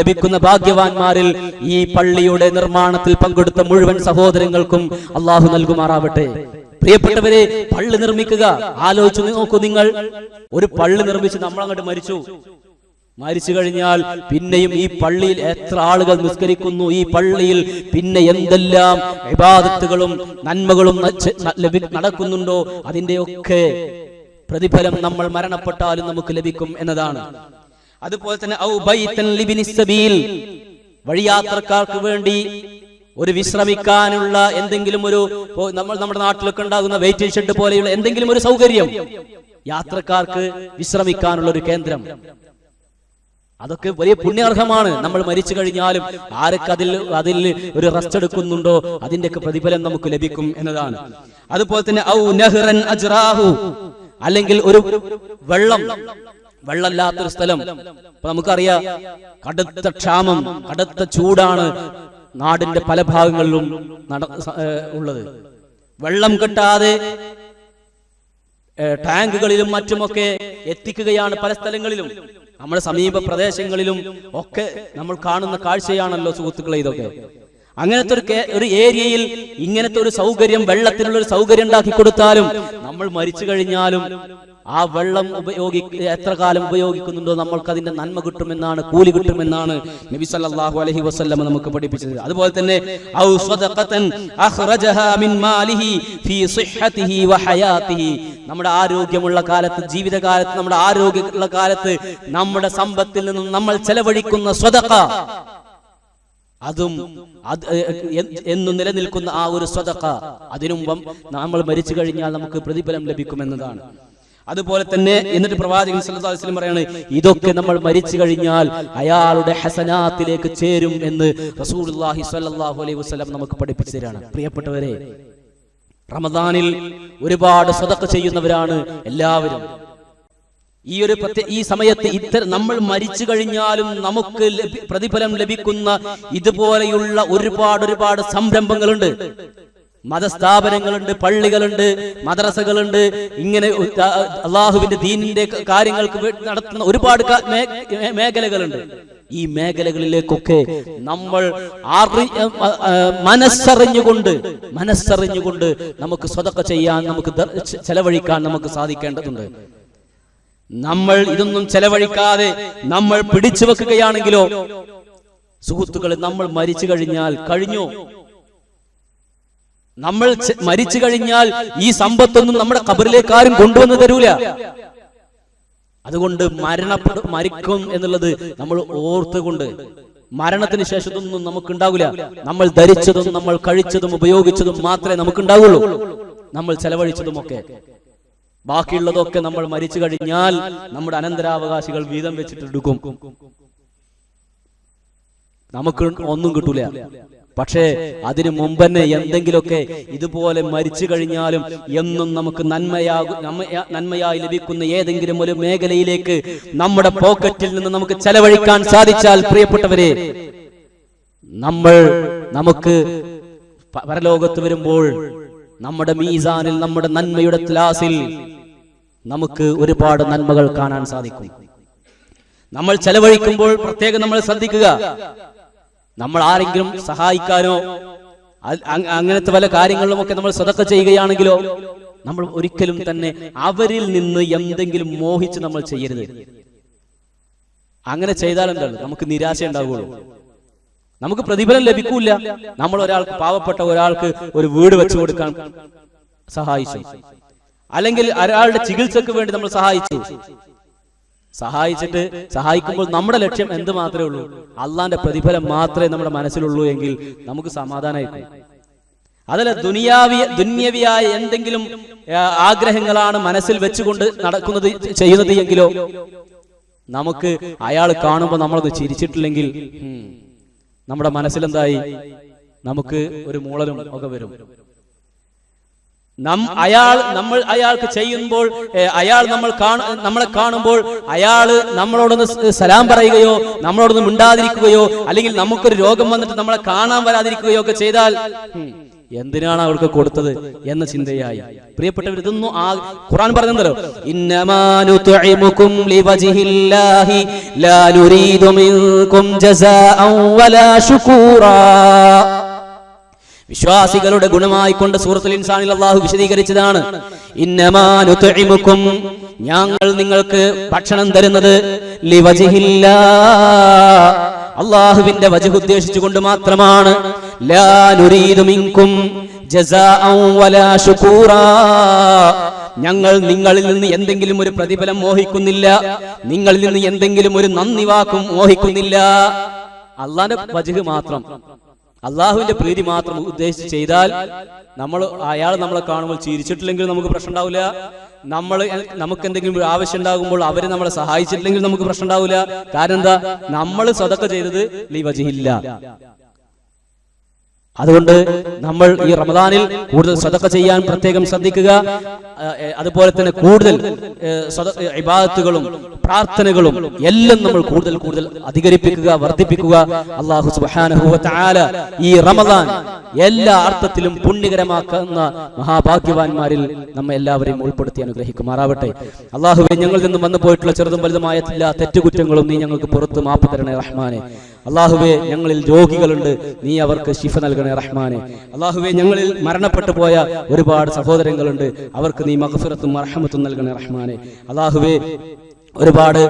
ലഭിക്കുന്ന ഭാഗ്യവാന്മാരിൽ ഈ പള്ളിയുടെ നിർമ്മാണത്തിൽ പങ്കെടുത്ത മുഴുവൻ സഹോദരങ്ങൾക്കും അല്ലാഹു നൽകുമാറാവട്ടെ. പ്രിയപ്പെട്ടവരെ, പള്ളി നിർമ്മിക്കുക. ആലോചിച്ചു നോക്കൂ, നിങ്ങൾ ഒരു പള്ളി നിർമ്മിച്ച് നമ്മളങ്ങോട്ട് മരിച്ചു കഴിഞ്ഞാൽ പിന്നെയും ഈ പള്ളിയിൽ എത്ര ആളുകൾ നിസ്കരിക്കുന്നു, ഈ പള്ളിയിൽ പിന്നെ എന്തെല്ലാം ഇബാദത്തുകളും നന്മകളും നടക്കുന്നുണ്ടോ, അതിന്റെയൊക്കെ പ്രതിഫലം നമ്മൾ മരണപ്പെട്ടാലും നമുക്ക് ലഭിക്കും എന്നതാണ്. അതുപോലെ തന്നെ ഔ ബൈതൻ ലിബ്നിസ് സബീൽ, വഴിയാത്രക്കാർക്ക് വേണ്ടി ഒരു വിശ്രമിക്കാനുള്ള എന്തെങ്കിലും ഒരു, നമ്മുടെ നാട്ടിലൊക്കെ ഉണ്ടാകുന്ന വെയിറ്റിംഗ് ഷെഡ് പോലെയുള്ള എന്തെങ്കിലും ഒരു സൗകര്യം, യാത്രക്കാർക്ക് വിശ്രമിക്കാനുള്ള ഒരു കേന്ദ്രം, അതൊക്കെ വലിയ പുണ്യാർഹമാണ്. നമ്മൾ മരിച്ചു കഴിഞ്ഞാലും ആരൊക്കെ അതിൽ ഒരു റെസ്റ്റ് എടുക്കുന്നുണ്ടോ അതിന്റെയൊക്കെ പ്രതിഫലം നമുക്ക് ലഭിക്കും എന്നതാണ്. അതുപോലെ തന്നെ ഔ നഹ്റൻ അജ്റാഹു, അല്ലെങ്കിൽ ഒരു വെള്ളമില്ലാത്തൊരു സ്ഥലം. അപ്പൊ നമുക്കറിയാം, കടുത്ത ക്ഷാമം, കടുത്ത ചൂടാണ് നാടിന്റെ പല ഭാഗങ്ങളിലും ഉള്ളത്. വെള്ളം കിട്ടാതെ ടാങ്കുകളിലും മറ്റുമൊക്കെ എത്തിക്കുകയാണ് പല സ്ഥലങ്ങളിലും. നമ്മുടെ സമീപ പ്രദേശങ്ങളിലും ഒക്കെ നമ്മൾ കാണുന്ന കാഴ്ചയാണല്ലോ സുഹൃത്തുക്കളെ ഇതൊക്കെ. അങ്ങനത്തെ ഒരു ഏരിയയിൽ ഇങ്ങനത്തെ ഒരു സൗകര്യം, വെള്ളത്തിനുള്ള ഒരു സൗകര്യം ഉണ്ടാക്കി കൊടുത്താലും നമ്മൾ മരിച്ചു കഴിഞ്ഞാലും ആ വെള്ളം എത്ര കാലം ഉപയോഗിക്കുന്നുണ്ടോ നമ്മൾക്ക് അതിന്റെ നന്മ കിട്ടുമെന്നാണ്, കൂലി കിട്ടുമെന്നാണ് നബി സല്ലല്ലാഹു അലൈഹി വസല്ലം നമുക്ക് പഠിപ്പിച്ചത്. അതുപോലെ തന്നെ ഔ സദഖതൻ അഖ്റജഹാ മിൻ മാലിഹി ഫീ സിഹ്ഹതിഹി വ ഹയാതിഹി, നമ്മുടെ ആരോഗ്യമുള്ള കാലത്ത്, ജീവിതകാലത്ത്, നമ്മുടെ ആരോഗ്യമുള്ള കാലത്ത് നമ്മുടെ സമ്പത്തിൽ നിന്നും നമ്മൾ ചെലവഴിക്കുന്ന സ്വദഖ, അതും എന്നും നിലനിൽക്കുന്ന ആ ഒരു സ്വദഖ, അതിനും നമ്മൾ മരിച്ചു കഴിഞ്ഞാൽ നമുക്ക് പ്രതിഫലം ലഭിക്കുമെന്നതാണ്. അതുപോലെ തന്നെ എന്നിട്ട് പ്രവാചകൻ സല്ലല്ലാഹു അലൈഹി വസല്ലം പറയാണ്, ഇതൊക്കെ നമ്മൾ മരിച്ചു കഴിഞ്ഞാൽ അയാളുടെ ഹസനാത്തിലേക്ക് ചേരും എന്ന് റസൂലുള്ളാഹി സ്വല്ലല്ലാഹു അലൈഹി വസല്ലം നമുക്ക് പഠിപ്പിച്ചു തരാണ്. പ്രിയപ്പെട്ടവരെ, റമദാനിൽ ഒരുപാട് സദഖ ചെയ്യുന്നവരാണ് എല്ലാവരും. ഈ സമയത്ത് നമ്മൾ മരിച്ചു കഴിഞ്ഞാലും നമുക്ക് പ്രതിഫലം ലഭിക്കുന്ന ഇതുപോലെയുള്ള ഒരുപാട് സംരംഭങ്ങളുണ്ട്. മതസ്ഥാപനങ്ങളുണ്ട്, പള്ളികളുണ്ട്, മദ്രസകളുണ്ട്. ഇങ്ങനെ അള്ളാഹുവിന്റെ ദീനിന്റെ കാര്യങ്ങൾക്ക് നടത്തുന്ന ഒരുപാട് മേഖലകളുണ്ട്. ഈ മേഖലകളിലേക്കൊക്കെ നമ്മൾ മനസ്സറിഞ്ഞുകൊണ്ട് നമുക്ക് സ്വതക്ക ചെയ്യാൻ, നമുക്ക് ചെലവഴിക്കാൻ നമുക്ക് സാധിക്കേണ്ടതുണ്ട്. നമ്മൾ ഇതൊന്നും ചെലവഴിക്കാതെ നമ്മൾ പിടിച്ചു വെക്കുകയാണെങ്കിലോ സുഹൃത്തുക്കളെ, നമ്മൾ മരിച്ചു കഴിഞ്ഞാൽ കഴിഞ്ഞു. നമ്മൾ മരിച്ചു കഴിഞ്ഞാൽ ഈ സമ്പത്തൊന്നും നമ്മുടെ ഖബറിലേക്ക് ആരും കൊണ്ടുവന്ന് തരൂല. അതുകൊണ്ട് മരിക്കും എന്നുള്ളത് നമ്മൾ ഓർത്തുകൊണ്ട്, മരണത്തിന് ശേഷം ഇതൊന്നും നമുക്കുണ്ടാവില്ല. നമ്മൾ ധരിച്ചതും നമ്മൾ കഴിച്ചതും ഉപയോഗിച്ചതും മാത്രമേ നമുക്കുണ്ടാവുള്ളൂ. നമ്മൾ ചെലവഴിച്ചതുമൊക്കെ, ബാക്കിയുള്ളതൊക്കെ നമ്മൾ മരിച്ചു കഴിഞ്ഞാൽ നമ്മുടെ അനന്തരാവകാശികൾ വീതം വെച്ചിട്ടെടുക്കും. നമുക്ക് ഒന്നും കിട്ടൂല. പക്ഷേ അതിനു മുമ്പ് തന്നെ എന്തെങ്കിലുമൊക്കെ ഇതുപോലെ മരിച്ചു കഴിഞ്ഞാലും എന്നും നമുക്ക് നന്മയായി ലഭിക്കുന്ന ഏതെങ്കിലും ഒരു മേഖലയിലേക്ക് നമ്മുടെ പോക്കറ്റിൽ നിന്ന് നമുക്ക് ചെലവഴിക്കാൻ സാധിച്ചാൽ, പ്രിയപ്പെട്ടവരെ, നമുക്ക് പരലോകത്ത് വരുമ്പോൾ നമ്മുടെ മീസാനിൽ, നമ്മുടെ നന്മയുടെ ത്ലാസിൽ നമുക്ക് ഒരുപാട് നന്മകൾ കാണാൻ സാധിക്കും. നമ്മൾ ചെലവഴിക്കുമ്പോൾ പ്രത്യേകം നമ്മൾ ശ്രദ്ധിക്കുക. നമ്മൾ ആരെങ്കിലും സഹായിക്കാനോ അങ്ങനത്തെ പല കാര്യങ്ങളിലുമൊക്കെ നമ്മൾ സദഖ ചെയ്യുകയാണെങ്കിലോ നമ്മൾ ഒരിക്കലും തന്നെ അവരിൽ നിന്ന് എന്തെങ്കിലും മോഹിച്ച് നമ്മൾ ചെയ്യരുത്. അങ്ങനെ ചെയ്താൽ എന്താണ്, നമുക്ക് നിരാശ ഉണ്ടാവുകയുള്ളൂ, നമുക്ക് പ്രതിഫലം ലഭിക്കൂല. നമ്മൾ ഒരാൾക്ക്, പാവപ്പെട്ട ഒരാൾക്ക് ഒരു വീട് വെച്ചു കൊടുക്കാൻ സഹായിച്ചു, അല്ലെങ്കിൽ ഒരാളുടെ ചികിത്സക്ക് വേണ്ടി നമ്മൾ സഹായിക്കുമ്പോൾ നമ്മുടെ ലക്ഷ്യം എന്ത് മാത്രമേ ഉള്ളൂ, അള്ളാന്റെ പ്രതിഫലം മാത്രമേ നമ്മുടെ മനസ്സിലുള്ളൂ എങ്കിൽ നമുക്ക് സമാധാനമായിരിക്കും. അതല്ല ദുന്യവിയായ എന്തെങ്കിലും ആഗ്രഹങ്ങളാണ് മനസ്സിൽ വെച്ചുകൊണ്ട് ചെയ്യുന്നത് എങ്കിലോ, നമുക്ക് അയാൾ കാണുമ്പോൾ നമ്മളത് ചിരിച്ചിട്ടില്ലെങ്കിൽ നമ്മുടെ മനസ്സിലെന്തായി, നമുക്ക് ഒരു മൂളലും ഒക്കെ വരും. നമ്മൾ അയാൾക്ക് ചെയ്യുമ്പോൾ, അയാൾ നമ്മളെ കാണുമ്പോൾ അയാൾ നമ്മളോടൊന്ന് സലാം പറയുകയോ നമ്മളോടൊന്ന് മിണ്ടാതിരിക്കുകയോ, അല്ലെങ്കിൽ നമുക്കൊരു രോഗം വന്നിട്ട് നമ്മളെ കാണാൻ വരാതിരിക്കുകയോ ഒക്കെ ചെയ്താൽ എന്തിനാണ് അവൾക്ക് കൊടുത്തത് എന്ന ചിന്തയായി. പ്രിയപ്പെട്ടവർ, ഇതൊന്നും ഖുർആൻ പറഞ്ഞല്ലോ, ഇന്നമാ നുത്ഇമുകും ലിവജ്ഹില്ലാഹി ലാ നുരീദു മിൻകും ജസാഅൻ വലാ ശുകൂറാ. വിശ്വാസികളുടെ ഗുണമായിക്കൊണ്ട് സൂറത്തുൽ ഇൻസാനിൽ അല്ലാഹു വിശദീകരിച്ചതാണ്, ഇന്നമാ നുത്ഇമുകും, ഞങ്ങൾ നിങ്ങൾക്ക് ഭക്ഷണം തരുന്നത് ലിവജ്ഹില്ലാഹ്, അല്ലാഹുവിന്റെ വജ്ഹ് ഉദ്ദേശിച്ചുകൊണ്ട് മാത്രമാണ്. ലാ നുരീദു മിൻകും ജസാഅൻ വലാ ശുകൂറാ, ഞങ്ങൾ നിങ്ങളിൽ നിന്ന് എന്തെങ്കിലും ഒരു പ്രതിഫലം മോഹിക്കുന്നില്ല, നിങ്ങളിൽ നിന്ന് എന്തെങ്കിലും ഒരു നന്ദി വാക്കും മോഹിക്കുന്നില്ല. അല്ലാഹുവിന്റെ വജ്ഹ് മാത്രം, അള്ളാഹുവിന്റെ പ്രീതി മാത്രം ഉദ്ദേശിച്ച് ചെയ്താൽ, അയാൾ നമ്മളെ കാണുമ്പോൾ ചിരിച്ചിട്ടില്ലെങ്കിൽ നമുക്ക് പ്രശ്നം ഉണ്ടാവില്ല. നമുക്ക് എന്തെങ്കിലും ഒരു ആവശ്യം ഉണ്ടാകുമ്പോൾ അവര് നമ്മളെ സഹായിച്ചിട്ടില്ലെങ്കിൽ നമുക്ക് പ്രശ്നം ഉണ്ടാവില്ല. കാരണം എന്താ, നമ്മൾ സദഖ ചെയ്തത് ലിവജ്ഹില്ല. അതുകൊണ്ട് നമ്മൾ ഈ റമദാനിൽ കൂടുതൽ സദഖ ചെയ്യാൻ പ്രത്യേകം ശ്രദ്ധിക്കുക. അതുപോലെ തന്നെ കൂടുതൽ ഇബാദത്തുകളും പ്രാർത്ഥനകളും എല്ലാം നമ്മൾ കൂടുതൽ അധികരിപ്പിക്കുക, വർദ്ധിപ്പിക്കുക. അല്ലാഹു സുബ്ഹാനഹു വ തആല ഈ റമദാൻ എല്ലാ അർത്ഥത്തിലും പുണ്യകരമാക്കുന്ന മഹാഭാഗ്യവാന്മാരിൽ നമ്മെ എല്ലാവരെയും ഉൾപ്പെടുത്തി അനുഗ്രഹിക്കുമാറാവട്ടെ. അല്ലാഹുവേ, ഞങ്ങളിൽ നിന്നും വന്നു പോയിട്ടുള്ള ചെറുതും വലുതുമായ എല്ലാ തെറ്റുകുറ്റങ്ങളും നീ ഞങ്ങൾക്ക് പുറത്ത് മാപ്പ് തരണേ റഹ്മാനെ. അല്ലാഹുവേ, ഞങ്ങളിൽ രോഗികളുണ്ട്, നീ അവർക്ക് ശിഫ നൽകണേ റഹ്മാനെ. അല്ലാഹുവേ, ഞങ്ങളിൽ മരണപ്പെട്ടു പോയ ഒരുപാട് സഹോദരങ്ങളുണ്ട്, അവർക്ക് നീ മഗ്ഫിറത്തും മർഹമത്തും നൽകണേ റഹ്മാനെ. അല്ലാഹുവേ, ഒരുപാട്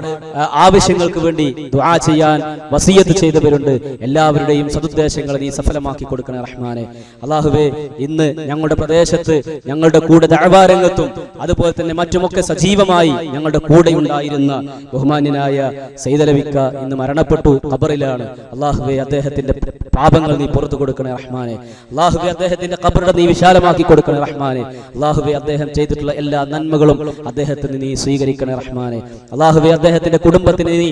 ആവശ്യങ്ങൾക്ക് വേണ്ടി ദുആ ചെയ്യാൻ വസിയത്ത് ചെയ്തവരുണ്ട്, എല്ലാവരുടെയും സദുദ്ദേശങ്ങൾ നീ സഫലമാക്കി കൊടുക്കണേ റഹ്മാനെ. അല്ലാഹുവേ, ഇന്ന് ഞങ്ങളുടെ പ്രദേശത്ത് ഞങ്ങളുടെ കൂടെ ദഅവാ രംഗത്തും അതുപോലെ തന്നെ മറ്റുമൊക്കെ സജീവമായി ഞങ്ങളുടെ കൂടെ ഉണ്ടായിരുന്ന ബഹുമാന്യനായ സയ്യിദലവിക്ക ഇന്ന് മരണപ്പെട്ടു, ഖബറിലാണ്. അല്ലാഹുവേ, അദ്ദേഹത്തിന്റെ പാപങ്ങൾ നീ പുറത്തു കൊടുക്കണേ റഹ്മാനെ. അല്ലാഹുവേ, അദ്ദേഹത്തിന്റെ ഖബറിനെ നീ വിശാലമാക്കി കൊടുക്കണേ റഹ്മാനെ. അല്ലാഹുവേ, അദ്ദേഹം ചെയ്തിട്ടുള്ള എല്ലാ നന്മകളും അദ്ദേഹത്തിന് നീ സ്വീകരിക്കണേ റഹ്മാനെ. അല്ലാഹുവേ, അദ്ദേഹത്തിന്റെ കുടുംബത്തിന് നീ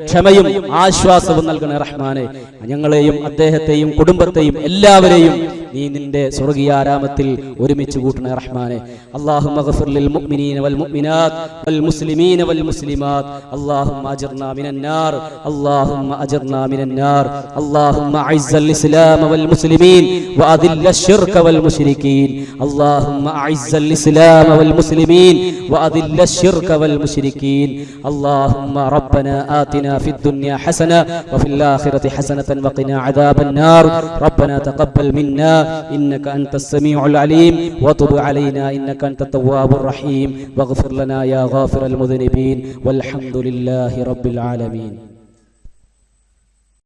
ക്ഷമയും ആശ്വാസവും നൽകണേ റഹ്മാനെ. ഞങ്ങളെയും അദ്ദേഹത്തെയും കുടുംബത്തെയും എല്ലാവരെയും നീ നിന്റെ സ്വർഗീയ ആരാമത്തിൽ ഒരുമിച്ച് കൂട്ടണേ റഹ്മാനെ. അല്ലാഹുമ്മ ഗഫിർ ലിൽ മുഅ്മിനീന വൽ മുഅ്മിനാത്ത് വൽ മുസ്ലിമീന വൽ മുസ്ലിമാത്ത്. അല്ലാഹുമ്മ അജിർനാ മിനൻ നാർ, അല്ലാഹുമ്മ അജിർനാ മിനൻ നാർ. അല്ലാഹുമ്മ അഇസ്സൽ ഇസ്ലാമ വൽ മുസ്ലിമീൻ വഅദില്ല അശ്ശിർക വൽ മുശ്രികീൻ. അല്ലാഹുമ്മ അഇസ്സൽ ഇസ്ലാമ വൽ മുസ്ലിമീൻ വഅദില്ല അശ്ശിർക വൽ മുശ്രികീൻ. അല്ലാഹുമ്മ റബ്ബനാ ആതിനാ ഫിദ് ദുനിയ ഹസന വഫിൽ ആഖിറതി ഹസനതൻ വഖിനാ അദാബൻ നാർ. റബ്ബനാ തഖബ്ബൽ മിന്നാ إنك أنت السميع العليم وتب علينا إنك أنت التواب الرحيم واغفر لنا يا غافر المذنبين والحمد لله رب العالمين.